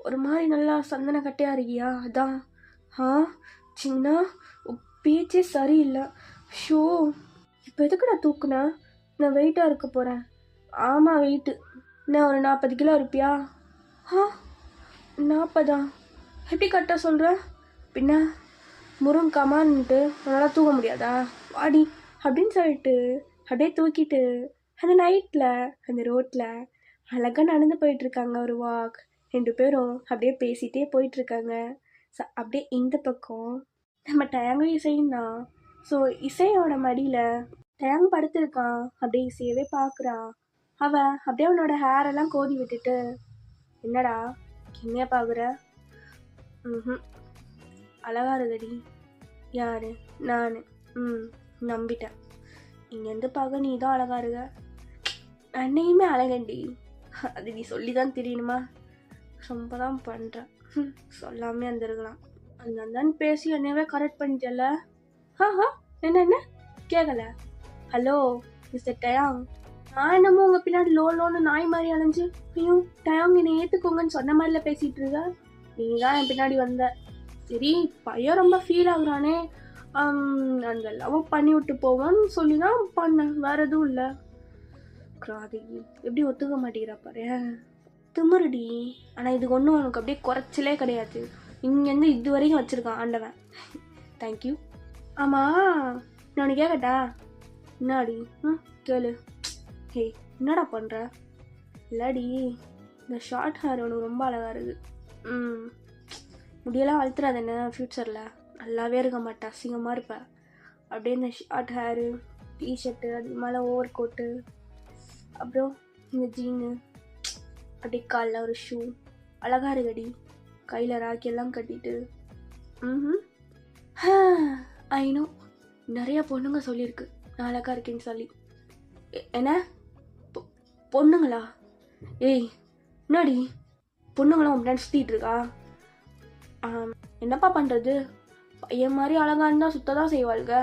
ஒரு மாதிரி நல்லா சந்தன கட்டையாக இருக்கியா? அதான். சின்ன பேச்சே சரியில்லை. ஷோ, இப்போ எதுக்கு நான் தூக்குனேன்? நான் வெயிட்டாக இருக்க போகிறேன். ஆமாம், வெயிட்டு. நான் ஒரு 40 கிலோ இருப்பியா? 40? எப்படி கரெக்டாக சொல்கிற? பின்ன முருங்கம்மான்ட்டு உன்னால் தூக்க முடியாதா? வாடி அப்படின்னு சொல்லிட்டு அப்படியே தூக்கிட்டு அந்த நைட்டில் அந்த ரோட்டில் அழகாக நடந்து போயிட்டுருக்காங்க. ஒரு வாக். 2 பேரும் அப்படியே பேசிகிட்டே போயிட்டுருக்காங்க. அப்படியே இந்த பக்கம் நம்ம டேங்கு இசையும் தான். ஸோ இசையோட மடியில் டேங் படுத்திருக்கான். அப்படியே இசையவே பார்க்குறான். அவன் அப்படியே அவனோட ஹேரெல்லாம் கோதி விட்டுட்டு, என்னடா என்னையா பார்க்குற? அழகா இருக்குடி. யாரு? நான். நம்பிட்டேன். இங்கேருந்து பார்க்க நீ தான் அழகா இருக்க. அன்னையுமே அழகண்டி. அது நீ சொல்லி தான் தெரியணுமா? ரொம்ப தான் பண்ணுறேன். சொல்லாமே வந்துருக்கலாம். அந்தான்னு பேசி என்னவே கரெக்ட் பண்ணிட்டல. என்ன கேட்கல? ஹலோ மிஸ்டர் டயாங், நான் என்னமோ உங்கள் பின்னாடி லோன்னு நாய் மாதிரி அலைஞ்சு, ஐயோ டயாங் என்னை ஏற்றுக்கோங்கன்னு சொன்ன மாதிரில பேசிகிட்டு இருக்க. நீங்கள் தான் என் பின்னாடி வந்த. சரி, பையன் ரொம்ப ஃபீல் ஆகுறானே, அந்த லவ் பண்ணி விட்டு போவோன்னு சொல்லி தான் பண்ணேன். வேறு எதுவும் இல்லை. கிராதிகி எப்படி ஒத்துக்க மாட்டேங்கிறா பாரு. திமிருடி. ஆனால் இதுக்கு ஒன்றும் உனக்கு அப்படியே குறைச்சலே கிடையாது. இங்கேருந்து இது வரைக்கும் வச்சுருக்கான் ஆண்டவன். தேங்க்யூ. ஆமாம், நான் உனக்கு கேட்கட்டா? என்னாடி? கேளு. ஹே, என்னடா பண்ணுற? இல்லாடி, இந்த ஷார்ட் ஹேர் உனக்கு ரொம்ப அழகாக இருக்குது. முடியெல்லாம் வளர்த்துறாது என்ன? ஃப்யூச்சரில் நல்லாவே இருக்க மாட்டேன், அசிங்கமாக இருப்பேன். அப்படியே இந்த ஷார்ட் ஹேரு, டிஷர்ட்டு, அது மேலே ஓவர் கோட்டு, அப்புறம் இந்த ஜீனு, அப்படியே காலில் ஒரு ஷூ, அழகாக இருக்கடி. கையில் ராக்கியெல்லாம் கட்டிட்டு. ஐநோ, நிறையா பொண்ணுங்க சொல்லியிருக்கு நான் அழகாக இருக்கேன்னு சொல்லி. என்ன பொண்ணுங்களா? ஏய், முன்னாடி பொண்ணுங்களாம் முன்னாடி சுற்றிட்டு இருக்கா? என்னப்பா பண்ணுறது? பையன் மாதிரி அழகாக இருந்தால் சுத்ததான் செய்வாளுங்க.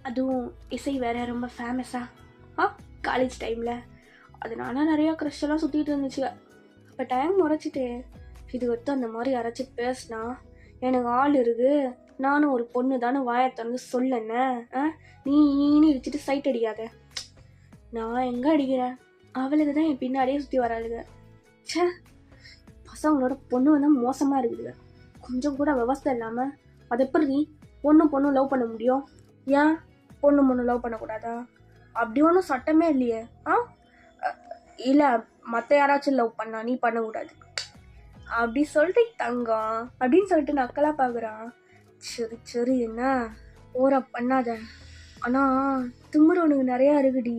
அதுவும் இசை வேற ரொம்ப ஃபேமஸாக காலேஜ் டைமில். அதனால நிறையா க்ரஷெல்லாம் சுற்றிட்டு இருந்துச்சு. அப்போ டைம் முறைச்சிட்டு, இது ஒருத்தர் அந்த மாதிரி யாராச்சும் பேசினா, எனக்கு ஆள் இருக்குது, நானும் ஒரு பொண்ணு தானே வாயை திறந்து சொல்லண்ணே, நீ வச்சுட்டு சைட் அடிக்காத. நான் எங்கே அடிக்கிறேன்? அவளுக்கு தான் என் பின்னாடியே சுற்றி வராளுங்க. சே, பசங்களோட பொண்ணு வந்து மோசமாக இருக்குதுங்க. கொஞ்சம் கூட விவசாயம் இல்லாமல் அது எப்படி நீ பொண்ணு லவ் பண்ண முடியும்? ஏன் பொண்ணு லவ் பண்ணக்கூடாதா? அப்படி ஒன்றும் சட்டமே இல்லையே. இல்லை, மற்ற யாராச்சும் லவ் பண்ணா நீ பண்ணக்கூடாது அப்படி சொல்லிட்டு தங்கம் அப்படின்னு சொல்லிட்டு நக்கலாக பார்க்குறான். சரி என்ன ஓரா பண்ணாத. ஆனால் திமிரு உனக்கு நிறையா இருக்குடி.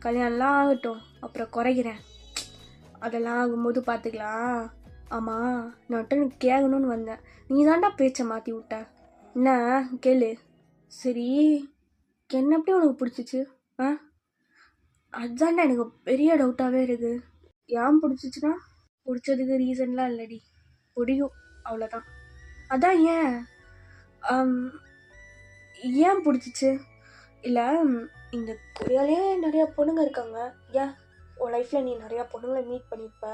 கல்யாணம்லாம் ஆகட்டும், அப்புறம் குறைக்கிறேன். அதெல்லாம் ஆகும்போது பார்த்துக்கலாம். ஆமாம், நான் எனக்கு கேட்கணும்னு வந்தேன். நீ தாண்டா பேச்சை மாற்றி விட்ட. என்ன கேளு. சரி, என்ன எப்படி உனக்கு பிடிச்சிச்சு? அதுதாண்டா எனக்கு பெரிய டவுட்டாகவே இருக்குது. ஏன் பிடிச்சிச்சுன்னா, பிடிச்சதுக்கு ரீசன்லாம் இல்லடி, பிடிக்கும் அவ்வளோதான். அதான் ஏன் பிடிச்சிச்சு? இல்லை, இந்த கொரியாலே நிறையா பொண்ணுங்க இருக்காங்க. ஏன் உன் லைஃப்பில் நீ நிறையா பொண்ணுங்களை மீட் பண்ணியிருப்ப.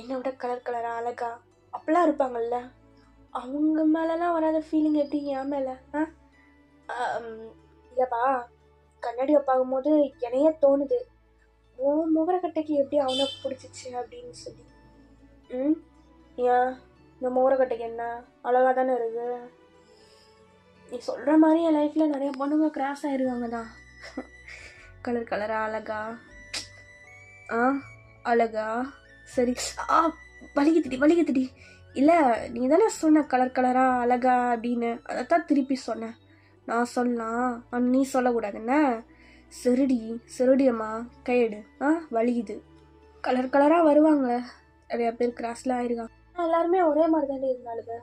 என்னை விட கலராக அழகா அப்பெல்லாம் இருப்பாங்கல்ல, அவங்க மேலெலாம் வராத ஃபீலிங் எப்படி என் மேலே? இல்லைப்பா, கண்ணாடியை பார்க்கும்போது என்னையே தோணுது, உன் முகரக்கட்டைக்கு எப்படி அவனை பிடிச்சிச்சு அப்படின்னு சொல்லி. ஏன் இந்த முகரக்கட்டைக்கு என்ன அழகாக தானே இருக்கு. நீ சொல்கிற மாதிரி என் லைஃப்பில் நிறைய பொண்ணுங்க கிராஸ் ஆகிருக்காங்க தான். கலராக அழகா அழகா. சரி, வலிக்குதுடி. இல்லை, நீ தானே சொன்ன கலராக அழகா அப்படின்னு, அதைத்தான் திருப்பி சொன்னேன். நான் சொல்லலாம் ஆனால் நீ சொல்லக்கூடாதுன்னா சரிடி சரிடியம்மா கையெடு வலிக்குது. கலர் கலராக வருவாங்க நிறையா பேர் கிராஸில் ஆயிருக்காங்க. எல்லாருமே ஒரே மாதிரி தானே இருந்தாளுங்க,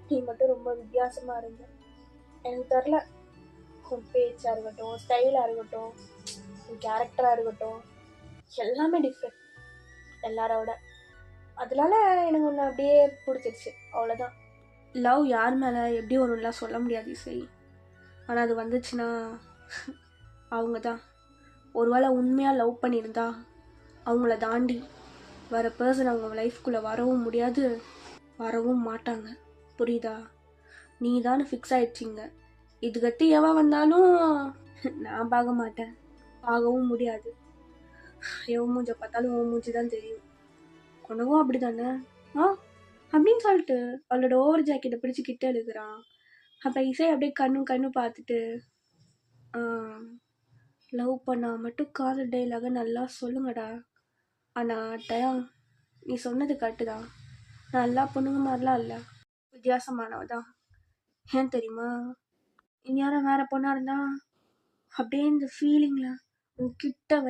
நீ மட்டும் ரொம்ப வித்தியாசமாக இருந்த. எனக்கு தெரில, உன் பேச்சாக இருக்கட்டும், ஸ்டைலாக இருக்கட்டும், உன் கேரக்டராக இருக்கட்டும், எல்லாமே டிஃப்ரெண்ட் எல்லாரோட. அதனால எனக்கு ஒன்று அப்படியே பிடிச்சிருச்சு, அவ்வளோதான். லவ் யார் மேலே எப்படி வரும்லாம் சொல்ல முடியாது இசை. ஆனால் அது வந்துச்சுன்னா அவங்க தான். ஒருவேளை உண்மையாக லவ் பண்ணியிருந்தா அவங்கள தாண்டி வர பர்சன் அவங்க லைஃப்குள்ளே வரவும் முடியாது, வரவும் மாட்டாங்க. புரியுதா? நீ தான் ஃபிக்ஸ் ஆயிடுச்சிங்க. இது கட்டி எவ வந்தாலும் நான் பார்க்க மாட்டேன், பார்க்கவும் முடியாது. எவன் மூஞ்ச பார்த்தாலும் உன் மூஞ்சி தான் தெரியும். உனவும் அப்படி தானே அப்படின்னு சொல்லிட்டு அவளோட ஓவர் ஜாக்கெட்டை பிடிச்சி கிட்ட எழுதுறான். அப்போ இசை அப்படியே கண்ணு பார்த்துட்டு லவ் பண்ணா மட்டும் காதல் டைலாக நல்லா சொல்லுங்கடா. ஆனால் டயம் நீ சொன்னது கரெக்டுதான், நான் எல்லா பொண்ணுங்க மாதிரிலாம் இல்லை, வித்தியாசமானவதான். ஏன் தெரியுமா? இனி யாரும் வேற பொண்ணா இருந்தா அப்படியே இந்த ஃபீலிங்ல உன் கிட்ட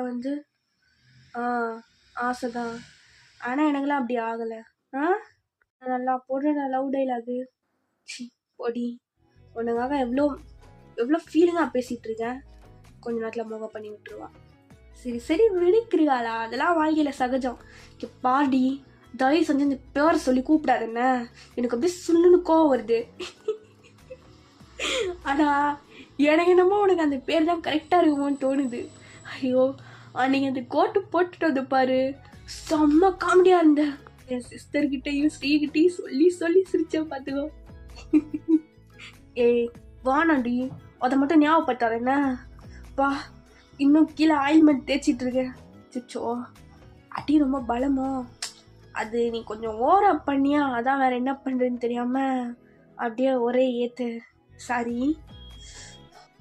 வந்து ஆசைதான். ஆனால் எனக்குலாம் அப்படி ஆகலை. நல்லா போடுற லவ் டைலாகு பொடி. உனக்காக எவ்வளோ ஃபீலிங்காக பேசிகிட்டு இருக்கேன், கொஞ்ச நேரத்தில் மோக பண்ணி விட்டுருவா. சரி விழிக்கிறியாளா, அதெல்லாம் வாழ்க்கையில் சகஜம். பாடி தயவு செஞ்சு இந்த பேரை சொல்லி கூப்பிடாதுன்னு எனக்கு அப்படியே சுண்ணுன்னு கோவம் வருது. ஆனால் எனக்கு என்னமோ உனக்கு அந்த பேர் தான் கரெக்டாக இருக்குமோன்னு தோணுது. ஐயோ நீங்கள் அந்த கோட்டு போட்டுட்டு வந்து பாரு, செம்ம காமெடியாக இருந்த. என் சிஸ்டர்கிட்டையும் ஸ்ரீகிட்டையும் சொல்லி சிரிச்சேன் பார்த்துக்கோ. ஏய் வானாண்டி, அதை மட்டும் ஞாபகப்பட்டார் என்ன? வா, இன்னும் கீழே ஆயில்மெண்ட் தேய்ச்சிட்டு இருக்கேன். சிச்சோ அடி ரொம்ப பலமோ, அது நீ கொஞ்சம் ஓவரா பண்ணியா, அதான் வேற என்ன பண்ணுறதுன்னு தெரியாமல் அப்படியே ஒரே ஏற்று. சாரி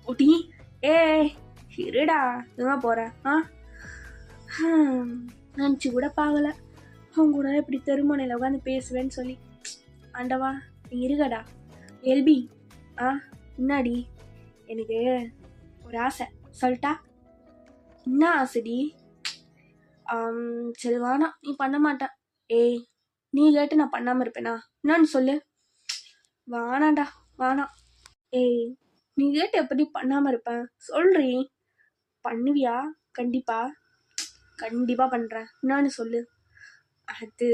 ஒட்டி. இருடா இதுதான் போகிறேன். நினச்சி கூட பார்க்கல அவங்க கூட இப்படி தெருமனையில் உட்காந்து பேசுவேன்னு சொல்லி. ஆண்டவா நீ இருக்கடா. எல்பி என்னாடி? எனக்கு ஒரு ஆசை சொல்லட்டா? என்ன ஆசைடி? சரி வானா, நீ பண்ண மாட்டேன். ஏய் நீ கேட்டு நான் பண்ணாமல் இருப்பேனா? என்னன்னு சொல்லு. வானாண்டா வானா. ஏய் நீ கேட்டு எப்படி பண்ணாமல் இருப்பேன் சொல்றீ? பண்ணுவியா? கண்டிப்பாக பண்ணுறேன். என்னன்னு சொல்லு. அது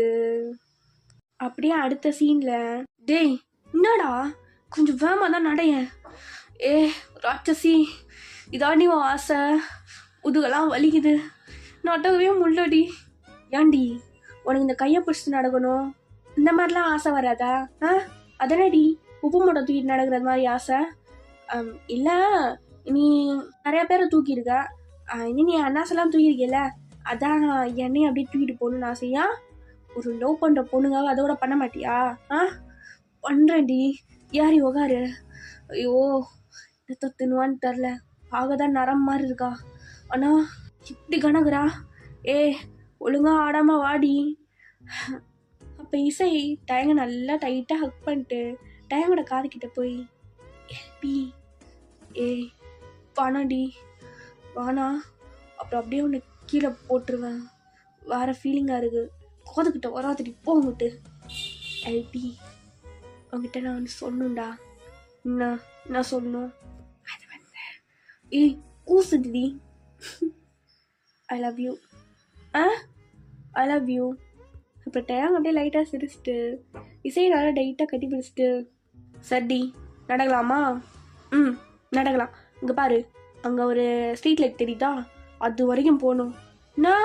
அப்படியே அடுத்த சீனில், டேய் என்னடா கொஞ்சம் வேகமாக தான் நடைய. ராட்சசி இதாண்டி உன் ஆசை, முதுகெல்லாம் வலிக்குது, நடக்கவே முள்ளடி. ஏண்டி உனக்கு இந்த கையை பிடிச்சிட்டு நடக்கணும், இந்த மாதிரிலாம் ஆசை வராதா? அதனடி உப்பு மூட்டை தூக்கிட்டு நடக்கிறது மாதிரி ஆசை? இல்லை நீ நிறையா பேரை தூக்கியிருக்க, இனி நீ அண்ணாசெல்லாம் தூக்கியிருக்கல, அதான் என்னையும் அப்படியே தூக்கிட்டு போகணுன்னு ஆசையா? ஒரு லவ் பண்ணுற பொண்ணுங்காக அதோட பண்ண மாட்டியா? பண்ணுறேன்டி, யாரி உகாரு. ஐயோ எத்த தின்னுவான்னு தெரில, ஆகதான் நரம் மாதிரி இருக்கா, ஆனால் இப்படி கணக்குறா. ஒழுங்கா ஆடாம வாடி. அப்போ இசை டயங்க நல்லா டைட்டாக ஹக் பண்ணிட்டு டயங்கோட காதுகிட்ட போய், எல்பி வானாடி வானா, அப்புறம் அப்படியே உன்னை கீழே போட்டுருவேன், வேற ஃபீலிங்காக இருக்கு, கோதுகிட்ட வராதுடி போங்கிட்டு. எல்பி உங்ககிட்ட நான் வந்து சொல்லணும்டா. என்ன சொல்லணும்? அது வந்து ஊசுடி. I love you. I love you. அப்புறம் டேங் அப்படியே லைட்டாக சிரிச்சிட்டு இசையை நல்லா டைட்டாக கட்டி பிடிச்சிட்டு, சரி நடக்கலாமா? நடக்கலாம். இங்கே பாரு, அங்கே ஒரு ஸ்ட்ரீட் லைட் தெரியுதா, அது வரைக்கும் போகணும். என்ன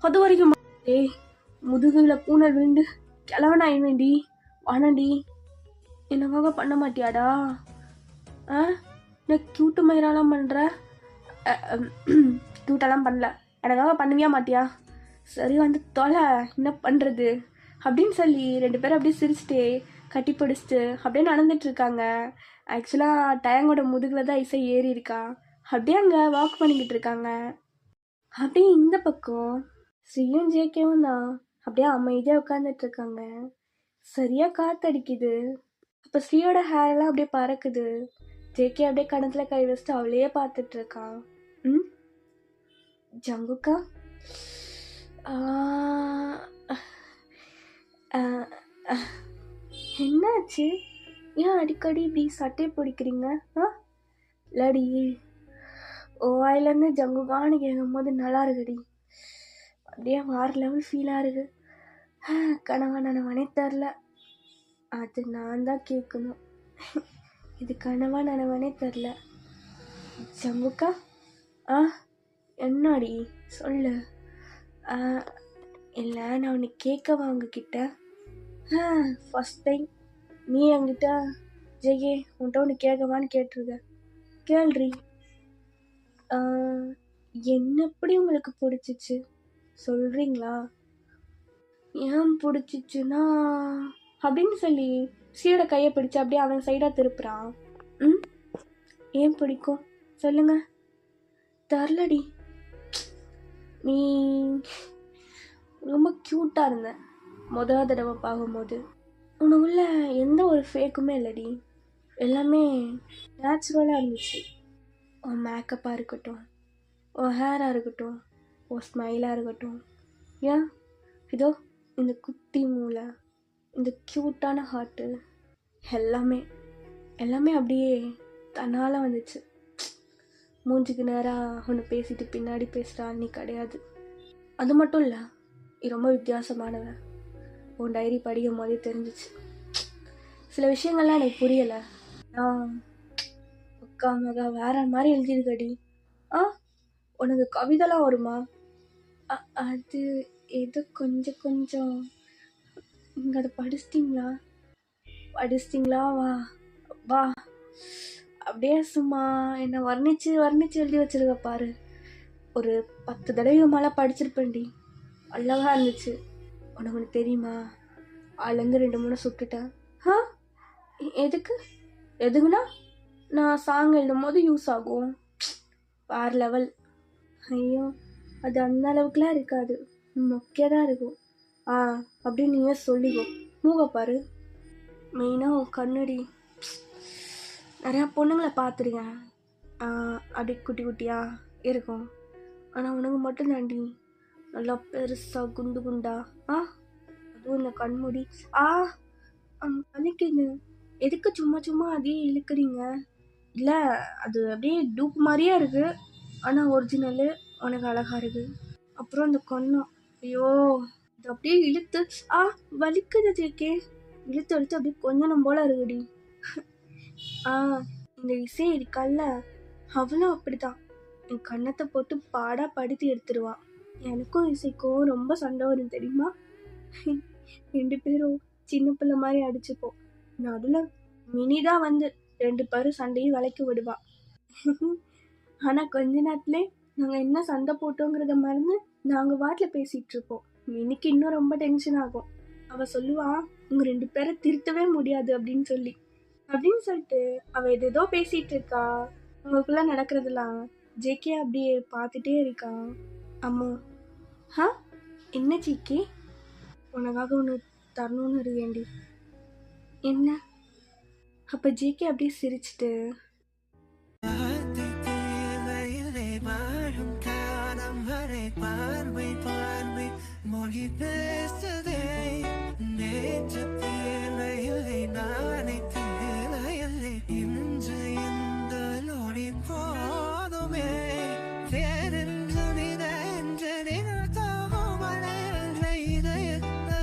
அது வரைக்கும்? முதுகுல பூனை விழுந்து கிளவனா ஆயிடுவேண்டி. வானாண்டி எனக்காக பண்ண மாட்டியாடா? நான் க்யூட்டு மயிரெல்லாம் பண்ணுற? க்யூட்டெல்லாம் பண்ணல, எனக்காக பண்ணுவியா மாட்டியா? சரி வந்து தொலை, என்ன பண்ணுறது அப்படின்னு சொல்லி ரெண்டு பேரும் அப்படியே சிரிச்சுட்டு கட்டி பிடிச்சிட்டு அப்படியே நடந்துட்டுருக்காங்க. ஆக்சுவலாக டயங்கோட முதுகில் தான் இசை ஏறி இருக்கா, அப்படியே அங்கே வாக் பண்ணிக்கிட்டு இருக்காங்க. அப்படியே இந்த பக்கம் ஸ்ரீயும் ஜேகேவும் தான் அப்படியே அமைதியாக உட்காந்துட்டு இருக்காங்க. சரியாக காற்றடிக்குது. இப்போ ஸ்ரீயோட ஹேர்லாம் அப்படியே பறக்குது. ஜேகே அப்படியே கணத்துல கை வச்சுட்டு அவளையே பார்த்துட்டு இருக்கா. ம் ஜங்குக்கா ஆஹ், அஹ், அஹ், என்னாச்சு? ஏன் அடிக்கடி இப்படி சட்டை பிடிக்கிறீங்க? இல்லடி, ஓ வாயிலேருந்து ஜங்குக்கான்னு கேட்கும் போது நல்லா இருக்குடி. அப்படியே வேறு லெவல் ஃபீலாக இருக்கு. கனவா நனவானே தெரில. அது நான் தான் கேட்கணும். இது கனவா நனவானே தெரில. ஜங்குக்கா என்னடி சொல்லு. இல்லை, நான் உன்னை கேட்கவா உங்ககிட்ட? ஃபஸ்ட் டைம் நீ என்கிட்ட ஜெயே உன்கிட்ட ஒன்று கேட்கவான்னு கேட்டிருக்க. கேள்றி. என்ன எப்படி உங்களுக்கு பிடிச்சிச்சு சொல்கிறீங்களா? ஏன் பிடிச்சிச்சுன்னா அப்படின்னு சொல்லி ஸ்ரீயோட கையை பிடிச்சி அப்படியே அவன் சைடாக திருப்புறான். ஏன் பிடிக்கும் சொல்லுங்க. தெரிலடி, நீ ரொம்ப க்யூட்டாக இருந்த முதல் தடவை பார்க்கும்போது. உனக்குள்ள எந்த ஒரு ஃபேக்குமே இல்லடி, எல்லாமே நேச்சுரலாக இருந்துச்சு. உன் மேக்கப்பாக இருக்கட்டும், உன் ஹேராக இருக்கட்டும், உன் ஸ்மைலாக இருக்கட்டும், ஏன் இதோ இந்த குட்டி மூளை, இந்த க்யூட்டான ஹார்ட்டு, எல்லாமே எல்லாமே அப்படியே தன்னால் வந்துச்சு. மூஞ்சிக்கு நேராக ஒன்று பேசிட்டு பின்னாடி பேசுகிறா நீ கிடையாது. அது மட்டும் இல்லை, நீ ரொம்ப வித்தியாசமானவ. உன் டைரி படிக்கும் போதே தெரிஞ்சிச்சு. சில விஷயங்கள்லாம் எனக்கு புரியலை. நான் அக்கா மகா வேற மாதிரி எழுதியிருக்கடி. உனக்கு கவிதைலாம் வருமா? அது ஏதோ கொஞ்சம் கொஞ்சம். நீங்கள் அதை படிச்சிட்டிங்களா? வா வா அப்படியே சும்மா என்னை வர்ணிச்சு எழுதி வச்சிருக்க பாரு. ஒரு 10 தடவை மேலே படிச்சிருப்பேன்டி. அழகா இருந்துச்சு. உனக்கு ஒன்று தெரியுமா, அதுலேருந்து 2-3 சுட்டுட்டேன். எதுக்குன்னா நான் சாங் எழுதும் போது யூஸ் ஆகும். வேறு லெவல். ஐயோ, அது அந்த அளவுக்குலாம் இருக்காது, மொக்கையாக தான் இருக்கும். அப்படின்னு நீயே சொல்லிக்கோ. மூக பாரு. மெயினாக உன் கண்ணடி. நிறையா பொண்ணுங்களை பார்த்துருக்கேன், அப்படி குட்டி குட்டியாக இருக்கும். ஆனால் உனக்கு மட்டும் தாண்டி நல்லா பெருசாக குண்டு குண்டா. அதுவும் இந்த கண்மூடி. வலிக்குது. எதுக்கு சும்மா அதே இழுக்கிறீங்க? இல்லை, அது அப்படியே டூப் மாதிரியே இருக்குது, ஆனால் ஒரிஜினலு உனக்கு அழகாக இருக்குது. அப்புறம் அந்த கண்ணம், ஐயோ இது அப்படியே இழுத்து வலிக்குது ஜேகே. இழுத்து அப்படியே கொஞ்சம் போல இருக்குடி. இந்த இசை இருக்கால, அவளும் அப்படிதான். என் கண்ணத்தை போட்டு பாடா படுத்தி எடுத்துருவான். எனக்கும் இசைக்கும் ரொம்ப சண்டை வரும் தெரியுமா? 2 பேரும் சின்ன பிள்ளை மாதிரி அடிச்சுப்போம். நடுவில் மினிதான் வந்து 2 பேரும் சண்டையும் விலைக்கு விடுவா. ஆனால் கொஞ்ச நேரத்துலேயே நாங்கள் என்ன சண்டை போட்டோங்கிறத மறந்து நாங்கள் வாட்டில் பேசிகிட்டு இருப்போம். மினிக்கு இன்னும் ரொம்ப டென்ஷன் ஆகும். அவள் சொல்லுவா, உங்கள் 2 பேரை திருத்தவே முடியாது அப்படின்னு சொல்லிட்டு அவள் ஏதோ பேசிகிட்டு இருக்கா. உங்களுக்குள்ள நடக்கிறதுலாம் ஜேகே அப்படியே பார்த்துட்டே இருக்கா. அம்மோ என்ன ஜேகே, உனக்காக ஒன்று தரணும்னு இருக்கேண்டி. என்ன? அப்போ ஜேகே அப்படியே சிரிச்சிட்டு, மொழி பேசுதே நேற்று தேவையில்லை, நானே தேவையில்லை, இன்று இந்த நொடி போதுமே. வேறென்று நினைந்து நிறுத்தமலை இதயத்தை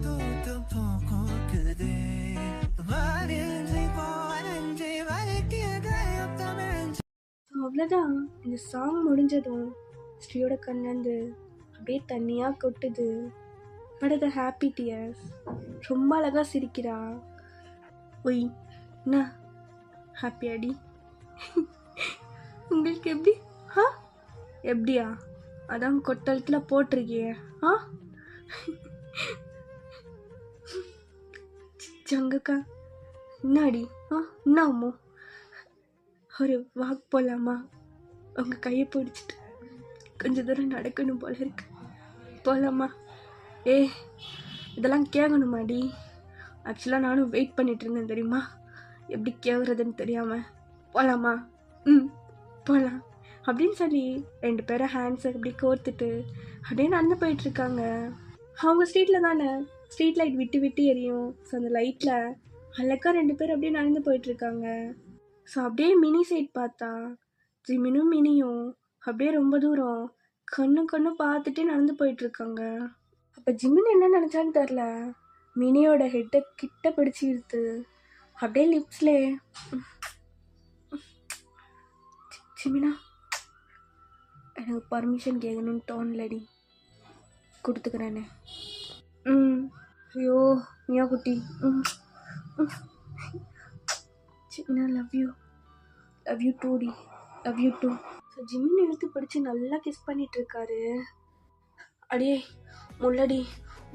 தூத்து போக்குதே. அவ்வளோதான். இந்த சாங் முடிஞ்சதும் ஸ்ரீயோட கண்ணந்து அப்படியே தண்ணியாக கொட்டுது. பட் அது ஹாப்பி டியர்ஸ். ரொம்ப அழகாக சிரிக்கிறா. ஒய் என்ன ஹாப்பி அடி? உங்களுக்கு எப்படி? எப்படியா? அதான் கொட்டலத்தில் போட்டிருக்கியே. ஜங்கக்கா என்னாடி? என்னாமோ? ஒரு வாக் போகலாமா? உங்கள் கையை பிடிச்சிட்டு கொஞ்சம் தூரம் நடக்கணும் போல இருக்கு. போகலாமா? இதெல்லாம் கேட்கணுமாடி? ஆக்சுவலாக நானும் வெயிட் பண்ணிட்டு இருந்தேன் தெரியுமா, எப்படி கேட்குறதுன்னு தெரியாமல். போகலாமா? ம், போகலாம் அப்படின்னு சொல்லி 2 பேரும் ஹேண்ட்ஸை அப்படி கோர்த்துட்டு அப்படியே நடந்து போயிட்டுருக்காங்க. அவங்க ஸ்ட்ரீட்டில் தானே ஸ்ட்ரீட் லைட் விட்டு விட்டு எரியும். ஸோ அந்த லைட்டில் அழகா 2 பேர் அப்படியே நடந்து போயிட்டுருக்காங்க. ஸோ அப்படியே மினி சைட் பார்த்தா ஜிமினும் மினியும் அப்படியே ரொம்ப தூரம் கண்ணு பார்த்துட்டே நடந்து போயிட்டுருக்காங்க. அப்போ ஜிமின் என்ன நினச்சான்னு தெரில, மினியோட ஹெட்டை கிட்ட பிடிச்சி இழுத்து அப்படியே லிப்ஸ்லே, ஜிமினா எனக்கு பர்மிஷன் கேட்கணும்னு தோணலடி, கொடுத்துக்கிறேனே. ஐயோ மியா குட்டி, ஜிமினா லவ் யூ டூடி, love you too. So Jimin இழுத்து பிடிச்சி நல்லா கிஸ் பண்ணிட்டு இருக்காரு. அடியே முள்ளடி,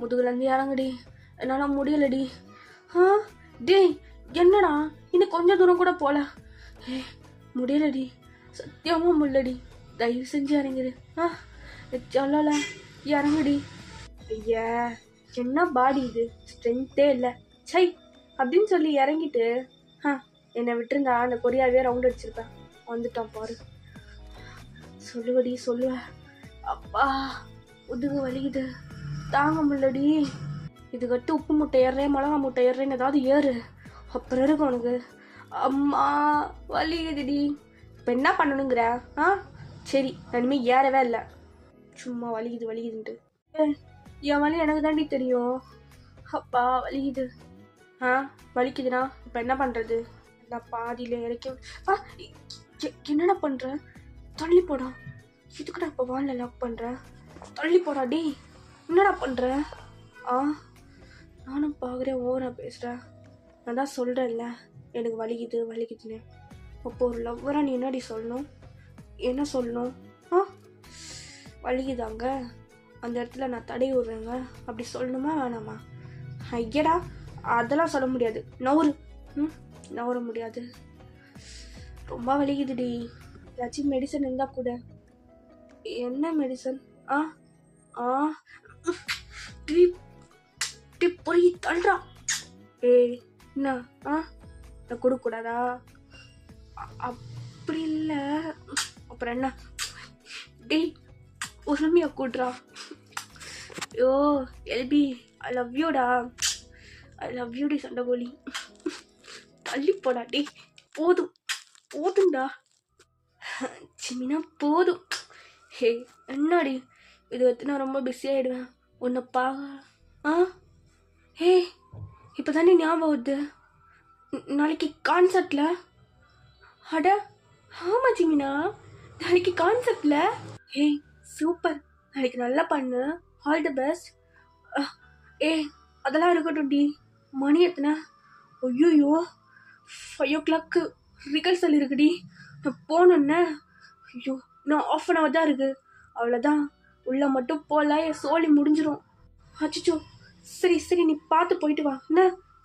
முதுகுலேருந்து இறங்குடி, என்னால் முடியலடி. டேய் என்னடா இன்னும் கொஞ்சம் தூரம் கூட போல, முடியலடி, சத்தியமாக முள்ளடி, தயவு செஞ்சு இறங்கிடு. சொல்லல இறங்குடி. ஐயா என்ன பாடி இது, ஸ்ட்ரென்த்தே இல்லை சை அப்படின்னு சொல்லி இறங்கிட்டு என்னை விட்டுருந்தா அந்த கொரியாவே ரவுண்ட் அடிச்சிருப்பேன். வந்துட்டான் பாரு. சொல்லுவடி சொல்லுவ. அப்பா முதுகு வலிக்குது, தாங்க முடியலடி. இது கட்டு உப்பு முட்டை ஏறுறேன், மிளகா முட்டை ஏறுறேன்னு ஏதாவது ஏறு, அப்புறம் இருக்கும் உனக்கு. அம்மா வலிக்குதுடி. இப்போ என்ன பண்ணணுங்கிற? சரி நான் இனிமேல் ஏறவே இல்லை, சும்மா வலிக்குதுன்ட்டு. என் வலி எனக்கு தாண்டி தெரியும். அப்பா வலிக்குது. வலிக்குதுண்ணா இப்போ என்ன பண்ணுறது? நான் பாதியில் இறக்கி. என்னடா பண்ணுற? தள்ளி போடா. இதுக்கு நான் இப்போ வாலில் லாக் பண்ணுறேன், தள்ளி போடா. டே என்னடா பண்ணுற? நானும் பார்க்குறேன் ஓவராக பேசுகிறேன். நான் தான் சொல்கிறேன்ல எனக்கு வலிக்குதுன்னு. அப்போ ஒரு லவ்வராக நீ என்னடி சொல்லணும்? என்ன சொல்லணும்? வலிக்குதாங்க அந்த இடத்துல நான் தடை விடுறேங்க அப்படி சொல்லணுமா வேணாமா? ஐயடா அதெல்லாம் சொல்ல முடியாது, நவர முடியாது, ரொம்ப வலிக்குதுடி. ஏதாச்சும் மெடிசன் இருந்தால் கூட. என்ன மெடிசன்? பொறி தள்ளுறா. என்ன நான் கொடுக்கூடாதா? அப்படி இல்லை, அப்புறம் என்ன? டேய் உரிமையா கூட்டுறா. ஐயோ எல்பி ஐ லவ் யூடி சண்டை கோலி, தள்ளி போடா. டே போதும்டா ஜிமினா போதும். என்னடி இது வச்சு நான் ரொம்ப பிஸி ஆகிடுவேன் உன்னை இப்போ தானே ஞாபகம் வருது, நாளைக்கு கான்சர்ட்டில். அட ஆமாம் ஜிமினா, நாளைக்கு கான்சர்ட்டில். சூப்பர், நாளைக்கு நல்லா பண்ணு, ஆல் தி பெஸ்ட். அதெல்லாம் இருக்கட்டும் டி, மணி எத்தனை? ஐயோ 5 o'clock ரிகர்சல் இருக்குடி, நான் போகணுன்னே. ஐயோ இன்னும் 1/2 hour தான் இருக்குது, அவ்வளோதான். உள்ளே மட்டும் போகல என் சோழி முடிஞ்சிடும். அச்சோ சரி நீ பார்த்து போயிட்டு வா, என்ன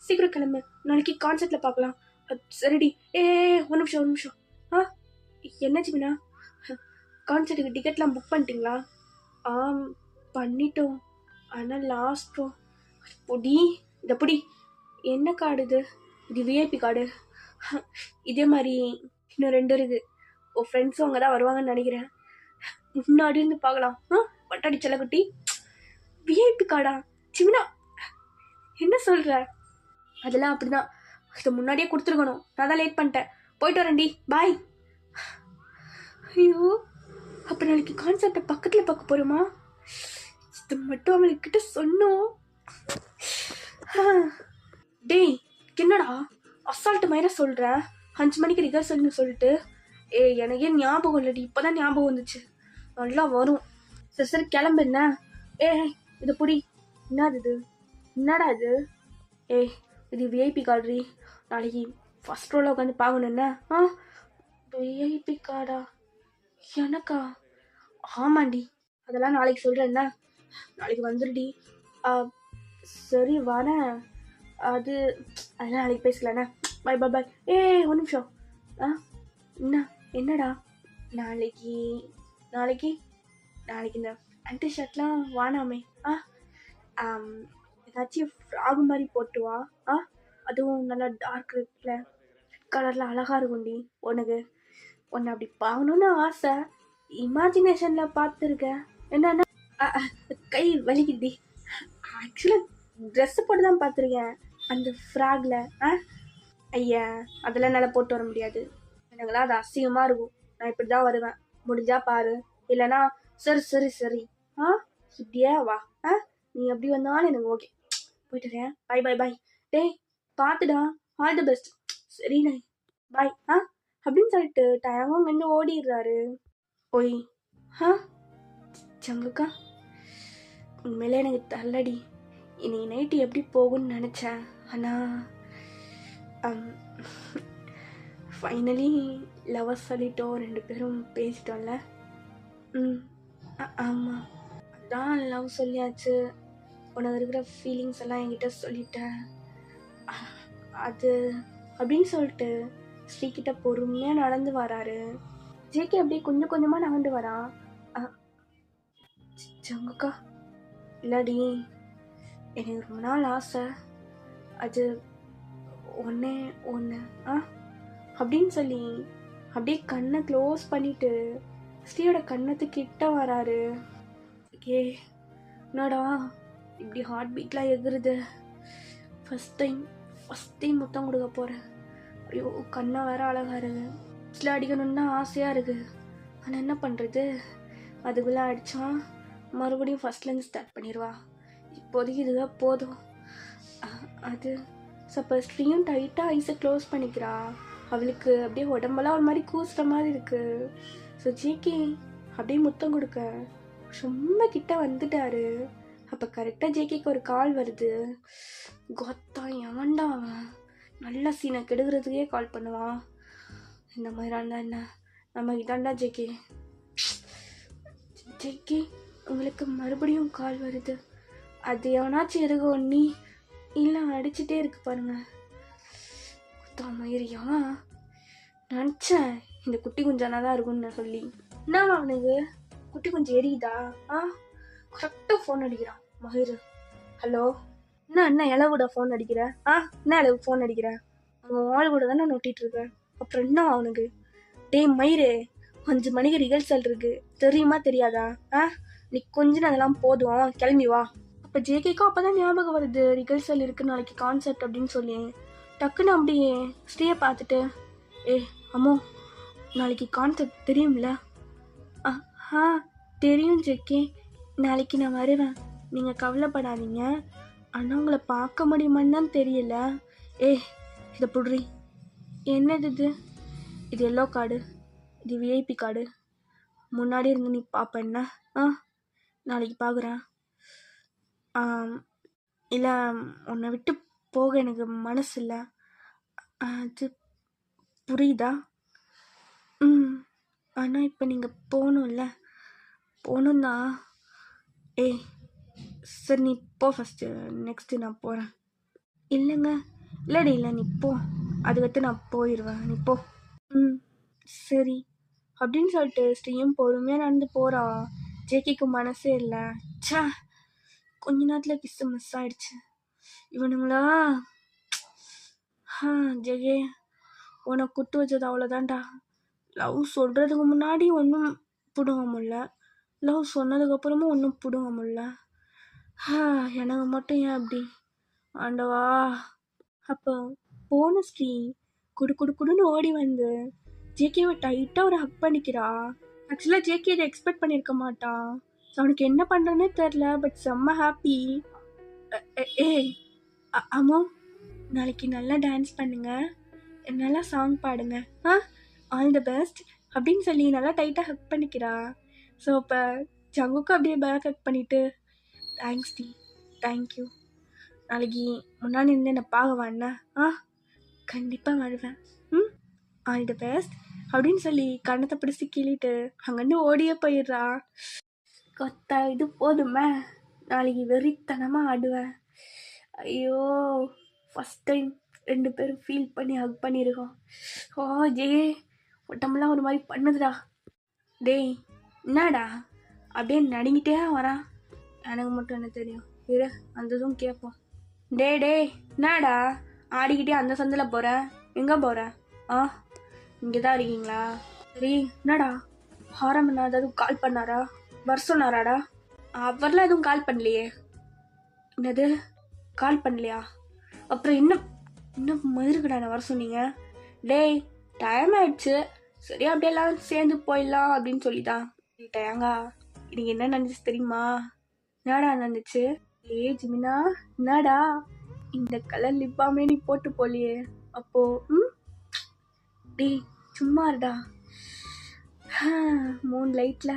சீக்கிரம் கிளம்பு, நாளைக்கு கான்சர்ட்டில் பார்க்கலாம். சரிடி. ஒரு நிமிஷம். என்ன ஜிமினா, கான்சர்ட்டுக்கு டிக்கெட்லாம் புக் பண்ணிட்டீங்களா? பண்ணிட்டோம், ஆனால் லாஸ்ட் ரோ. பொடி இந்த பொடி என்ன கார்டு இது விஐபி கார்டு. இதே மாதிரி இன்னும் 2 இருக்குது. உன் ஃப்ரெண்ட்ஸும் அங்கே தான் வருவாங்கன்னு நினைக்கிறேன், முன்னாடி இருந்து பார்க்கலாம். பட்டாடி செல்லக்குட்டி, விஐபி கார்டா? ஜிமினா என்ன சொல்கிற? அதெல்லாம் அப்படிதான், அதை முன்னாடியே கொடுத்துருக்கணும், நான் தான் லேட் பண்ணிட்டேன். போயிட்டு வரேன்டி, பாய். ஐயோ அப்போ நாளைக்கு கான்சர்ட்டை பக்கத்தில் பார்க்க போகிறோமா? இது மட்டும் அவளுக்கிட்ட சொன்னோம். டேய் என்னடா அசால்ட்டு மாதிரி சொல்கிற? 5 மணிக்கு ரிகர்சல்னு சொல்லிட்டு. எனக்கே ஞாபகம் இல்லடி, இப்போ தான் ஞாபகம் வந்துச்சு. நல்லா வரும். சரி கிளம்பு. என்ன இது புடி. என்னடா இது? இது விஐபி கார்டு. நாளைக்கு ஃபஸ்ட் ரோவில் உட்காந்து பார்க்கணும். என்ன விஐபி கார்டா எனக்கா? ஆமாண்டி, அதெல்லாம் நாளைக்கு சொல்கிறேன். என்ன நாளைக்கு வந்துடுடி. சரி வரேன், அதெல்லாம் நாளைக்கு பேசலாண்ணே. பாய். ஒரு நிமிஷம். என்னடா நாளைக்கு இந்த பேண்ட் ஷர்ட்லாம் வானாமே. ஏதாச்சும் ஃப்ராக் மாதிரி போட்டு வா. ஆ அதுவும் நல்லா டார்க் ரெட்டில் கலரில் அழகாக இருக்கும்டி. உன்னை அப்படி பார்க்கணுன்னு ஆசை, இமேஜினேஷனில் பார்த்துருக்கேன். என்னன்னா கை வலிக்குது. ஆக்சுவலாக ட்ரெஸ்ஸு போட்டு தான் பார்த்துருக்கேன் அந்த ஃப்ராகில். ஐயா அதெல்லாம் என்னால் போட்டு வர முடியாது. எனக்குலாம் அது அசிங்கமாக இருக்கும். நான் இப்படி தான் வருவேன். முடிஞ்சா பாரு, இல்லைன்னா சரி சரி சரி. இப்படியே வா. நீ எப்படி வந்தாலும் எனக்கு ஓகே. போயிட்டுறேன். Bye bye bye. டேய் பார்த்துடா. All the best. சரிண்ணே பாய். அப்படின்னு சொல்லிட்டு டயமும் இங்கேருந்து ஓடிடுறாரு. ஓய் சங்குக்கா, உண்மையிலே எனக்கு தள்ளடி. இன்னைக்கு நைட்டு எப்படி போகும்னு நினச்சேன். ஆனால் ஃபைனலி லவர் சொல்லிட்டோம், 2 பேரும் பேசிட்டோம்ல. ஆமாம், அதான் லவ் சொல்லியாச்சு. உனக்கு இருக்கிற ஃபீலிங்ஸ் எல்லாம் என்கிட்ட சொல்லிட்டேன். அது அப்படின்னு சொல்லிட்டு ஸ்ரீகிட்ட பொறுமையாக நடந்து வராரு. ஜேகே அப்படியே கொஞ்சம் கொஞ்சமாக நகர்ந்து வரான். சங்குக்கா, இல்லடி, எனக்கு ரொம்ப நாள் ஆசை. அது ஒன்று அப்படின்னு சொல்லி அப்படியே கண்ணை க்ளோஸ் பண்ணிட்டு ஸ்ரீயோட கண்ணத்துக்கிட்ட வராரு. என்னடா இப்படி ஹார்ட் பீட்லாம் எகுறுது? ஃபஸ்ட் டைம் முத்தம் கொடுக்க போகிறேன். ஐயோ கண்ணை வேற அழகா இருக்கு. சில அடிக்கணும்னு தான் ஆசையாக இருக்குது. ஆனால் என்ன பண்ணுறது, அதுக்குள்ளே அடித்தா மறுபடியும் ஃபஸ்ட்லேருந்து ஸ்டார்ட் பண்ணிடுவா. இப்போதைக்கு இதுதான் போதும். அது சப்போஸ் ஸ்ரீயும் டைட்டாக ஐஸை க்ளோஸ் பண்ணிக்கிறா. அவளுக்கு அப்படியே உடம்பெல்லாம் ஒரு மாதிரி கூசுற மாதிரி இருக்குது. ஸோ ஜேகே அப்படியே முத்தம் கொடுக்க ரொம்ப கிட்ட வந்துட்டாரு. அப்போ கரெக்டாக ஜேகேக்கு ஒரு கால் வருது. கொத்தா எவன்டா அவன், நல்ல சீனை கெடுக்கிறதுக்கே கால் பண்ணுவான். இந்த மாதிரி இருந்தா என்ன, நம்ம இதாண்டா ஜேகே. உங்களுக்கு மறுபடியும் கால் வருது. அது எவனாச்சும் இருக்க ஒன்னி இல்லை அடிச்சுட்டே இருக்கு பாருங்க. மயிரியா நினச்சேன் இந்த குட்டி குஞ்சானா தான் இருக்கும்னு சொல்லி. என்னவா அவனுக்கு குட்டி குஞ்சு எரியுதா? கரெக்டாக ஃபோன் அடிக்கிறான் மயிறு. ஹலோ, என்ன இளவுட ஃபோன் அடிக்கிற? என்ன இளவு ஃபோன் அடிக்கிற? அவன் ஆள் கூட தானே நோட்டிட்டு இருக்க. அப்புறம் என்ன அவனுக்கு? டேய் மயிறு, 5 மணிக்கு ரிஹர்சல் இருக்கு, தெரியுமா தெரியாதா? நீ கொஞ்சம் அதெல்லாம் போதும், கிளம்பி வா. அப்போ ஜேகேக்கும் அப்போ தான் ஞாபகம் வருது ரிஹர்சல் இருக்குது நாளைக்கு கான்சர்ட் அப்படின்னு சொல்லி. டக்குன்னு அப்படியே ஸ்ரீயை பார்த்துட்டு, அம்மோ நாளைக்கு கான்சர்ட் தெரியும்ல? தெரியும் ஜேகே, நாளைக்கு நான் வருவேன், நீங்கள் கவலைப்படாதீங்க. ஆனால் உங்களை பார்க்க முடியுமான்னு தான் தெரியல. இதை புடுறி. என்னது இது எல்லோ கார்டு, இது விஐபி கார்டு. முன்னாடி இருந்து நீ பார்ப்ப என்ன? நாளைக்கு பார்க்குறேன். இல்லை, உன்னை விட்டு போக எனக்கு மனசு இல்லை. அது புரியுதா? ஆனால் இப்போ நீங்கள் போகணும்ல? போகணுன்னா சரி நீ போ ஃபஸ்ட்டு, நெக்ஸ்ட்டு நான் போகிறேன். இல்லைங்க, இல்லை நீ போ, அதுக்கடுத்து நான் போயிடுவேன், நீ போ. சரி அப்படின்னு சொல்லிட்டு ஸ்ரீயும் பொறுமையாக நடந்து போகிறான். ஜேகேக்கு மனசே இல்லை. கொஞ்ச நேரத்தில் கிஸ்ஸு மிஸ் ஆயிடுச்சு. இவனுங்களா ஜெகே, உனக்கு குட்டு வச்சது அவ்வளோதான்டா. லவ் சொல்கிறதுக்கு முன்னாடி ஒன்றும் பிடுங்க முடியல, லவ் சொன்னதுக்கப்புறமும் ஒன்றும் பிடுங்க முடியல. எனக்கு மட்டும் ஏன் அப்படி ஆண்டவா? அப்போ போன ஸ்ரீ குடுன்னு ஓடி வந்து ஜேகேவை டைட்டாக ஒரு ஹக் பண்ணிக்கிறா. ஆக்சுவலாக ஜேகே இதை எக்ஸ்பெக்ட் பண்ணியிருக்க மாட்டான். அவனுக்கு என்ன பண்ணுறதுனே தெரில, பட் செம்ம ஹாப்பி. அம்மோ நாளைக்கு நல்லா டான்ஸ் பண்ணுங்க, நல்லா சாங் பாடுங்க, ஆல் தி பெஸ்ட் அப்படின்னு சொல்லி நல்லா டைட்டாக ஹக் பண்ணிக்கிறா. ஸோ இப்போ ஜங்குக்கு அப்படியே பேக் ஹக் பண்ணிவிட்டு, தேங்க்ஸ் டி, தேங்க்யூ, நாளைக்கு முன்னாடி இருந்து என்னை பார்க்க என்ன? கண்டிப்பாக வருவேன், ஆல் தி பெஸ்ட் அப்படின்னு சொல்லி கண்ணத்தை பிடிச்சி கிள்ளிட்டு அங்கேருந்து ஓடியே போயிடுறா. கொத்தா இது போதுமே, நாளைக்கு வெறித்தனமாக ஆடுவேன். ஐயோ ஃபஸ்ட் டைம் 2 பேரும் ஃபீல் பண்ணி ஹக் பண்ணியிருக்கோம். ஜே உடம்புலாம் ஒரு மாதிரி பண்ணுதுடா. டேய் என்னடா அப்படியே நடுங்கிட்டே வரான்? எனக்கு மட்டும் என்ன தெரியும், இரு அந்த இதுவும் கேட்போம். டேய் என்னடா ஆடிக்கிட்டே அந்த சந்தில் போகிற? எங்கே போகிற? ஆ இங்கே தான் இருக்கீங்களா? சரி என்னடா ஹாரம் என்ன ஏதாவது கால் பண்ணாரா? வர சொன்னாராடா? அவர்லாம் எதுவும் கால் பண்ணலையே. என்னது கால் பண்ணலையா? அப்புறம் இன்னும் மதுருக்கடா வர சொன்னீங்க? டேய் டைம் ஆயிடுச்சு, சரி அப்படியே எல்லாம் சேர்ந்து போயிடலாம் அப்படின்னு சொல்லிதான். டயங்கா இன்னைக்கு என்ன நடந்துச்சு தெரியுமா? என்னடா நடந்துச்சு? ஜிமினா என்னடா இந்த கலர் லிப்பாமே நீ போட்டு போலியே அப்போ? டேய் சும்மா இருடா. மூணு லைட்ல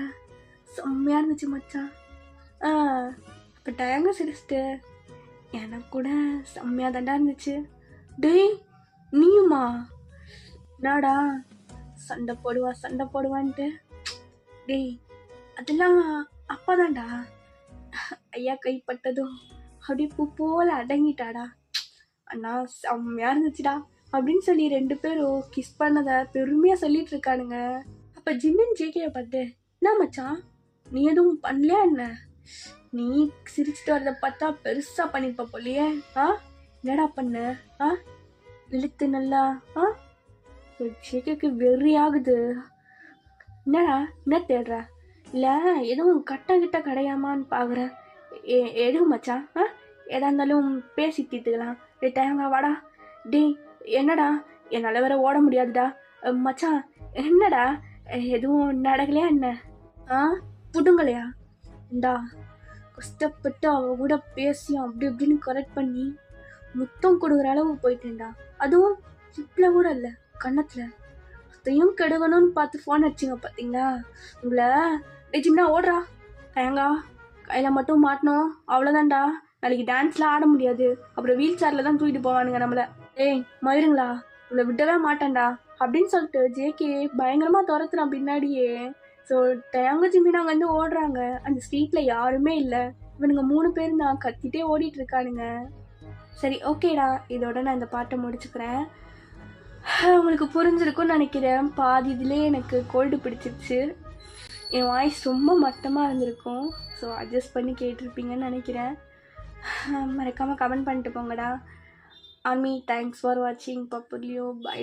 செம்மையா இருந்துச்சு மச்சான். அப்போ டயங்க சிரிச்சிட்டு எனக்கு கூட செம்மையா தாண்டா இருந்துச்சு. டேய் நீயுமா? என்னடா சண்டை போடுவான்ட்டு? டேய் அதெல்லாம் அப்பாதான்டா. ஐயா கைப்பட்டதும் அப்படியே பூ போல அடங்கிட்டாடா. அண்ணா செம்மையா இருந்துச்சுடா அப்படின்னு சொல்லி 2 பேரும் கிஸ் பண்ணதை பெருமையா சொல்லிட்டு இருக்கானுங்க. அப்ப ஜிம்மின் ஜேகேயை பார்த்து, என்ன மச்சான் நீ எதுவும் பண்ணலையா என்ன? நீ சிரிச்சுட்டு வரத பார்த்தா பெருசா பண்ணிருப்ப போலியே. என்னடா பண்ண? இழுத்து நல்லா ஜேகேக்கு வெறி ஆகுது. என்னடா என்ன தேடுற? இல்ல எதுவும் கிட்ட கிடையாமான்னு பாக்குற? எதுவும் மச்சான் எதா இருந்தாலும் பேசி தீர்த்துக்கலாம். டைம் வாடா. டேய் என்னடா என்னால வேற ஓட முடியாதுடா. மச்சான் என்னடா எதுவும் நடக்கலையா என்ன? புடுங்கலையா? இந்தா கஷ்டப்பட்டு அவ கூட பேசி அப்படி இப்படின்னு கரெக்ட் பண்ணி முத்தம் கொடுக்குற அளவு போயிட்டேன்டா. அதுவும் சிப்பில் கூட இல்லை, கன்னத்துல. அதையும் கெடுக்கணும்னு பார்த்து ஃபோன் அடிச்சிங்க பார்த்தீங்களா உங்களை? ஜிம்னா ஓடுறா. டயங்கா கையில் மட்டும் மாட்டணும் அவ்வளோதான்டா. நாளைக்கு டான்ஸ்லாம் ஆட முடியாது, அப்புறம் வீல் சேரில் தான் தூக்கிட்டு போவானுங்க நம்மளை. ஏய் மயிருங்களா உங்களை விடவே மாட்டேன்டா அப்படின்னு சொல்லிட்டு ஜேகே பயங்கரமாக துரத்துறான் பின்னாடியே. ஸோ டயங்க ஜிம்மினா வந்து ஓடுறாங்க. அந்த ஸ்ட்ரீட்டில் யாருமே இல்லை, இவனுங்க 3 பேர் தான் கத்திட்டே ஓடிட்டு இருக்கானுங்க. சரி ஓகேடா, இதோட நான் இந்த பாட்டை முடிச்சுக்கிறேன். உங்களுக்கு புரிஞ்சிருக்கும்னு நினைக்கிறேன். பாதி இதுலேயே எனக்கு கோல்டு பிடிச்சிருச்சு, என் வாய்ஸ் ரொம்ப மட்டமாக இருந்திருக்கும். ஸோ அட்ஜஸ்ட் பண்ணி கேட்டிருப்பீங்கன்னு நினைக்கிறேன். மறக்காமல் கமெண்ட் பண்ணிட்டு போங்கடா. ஆமி தேங்க்ஸ் ஃபார் வாட்சிங் பப்புலியோ. பை.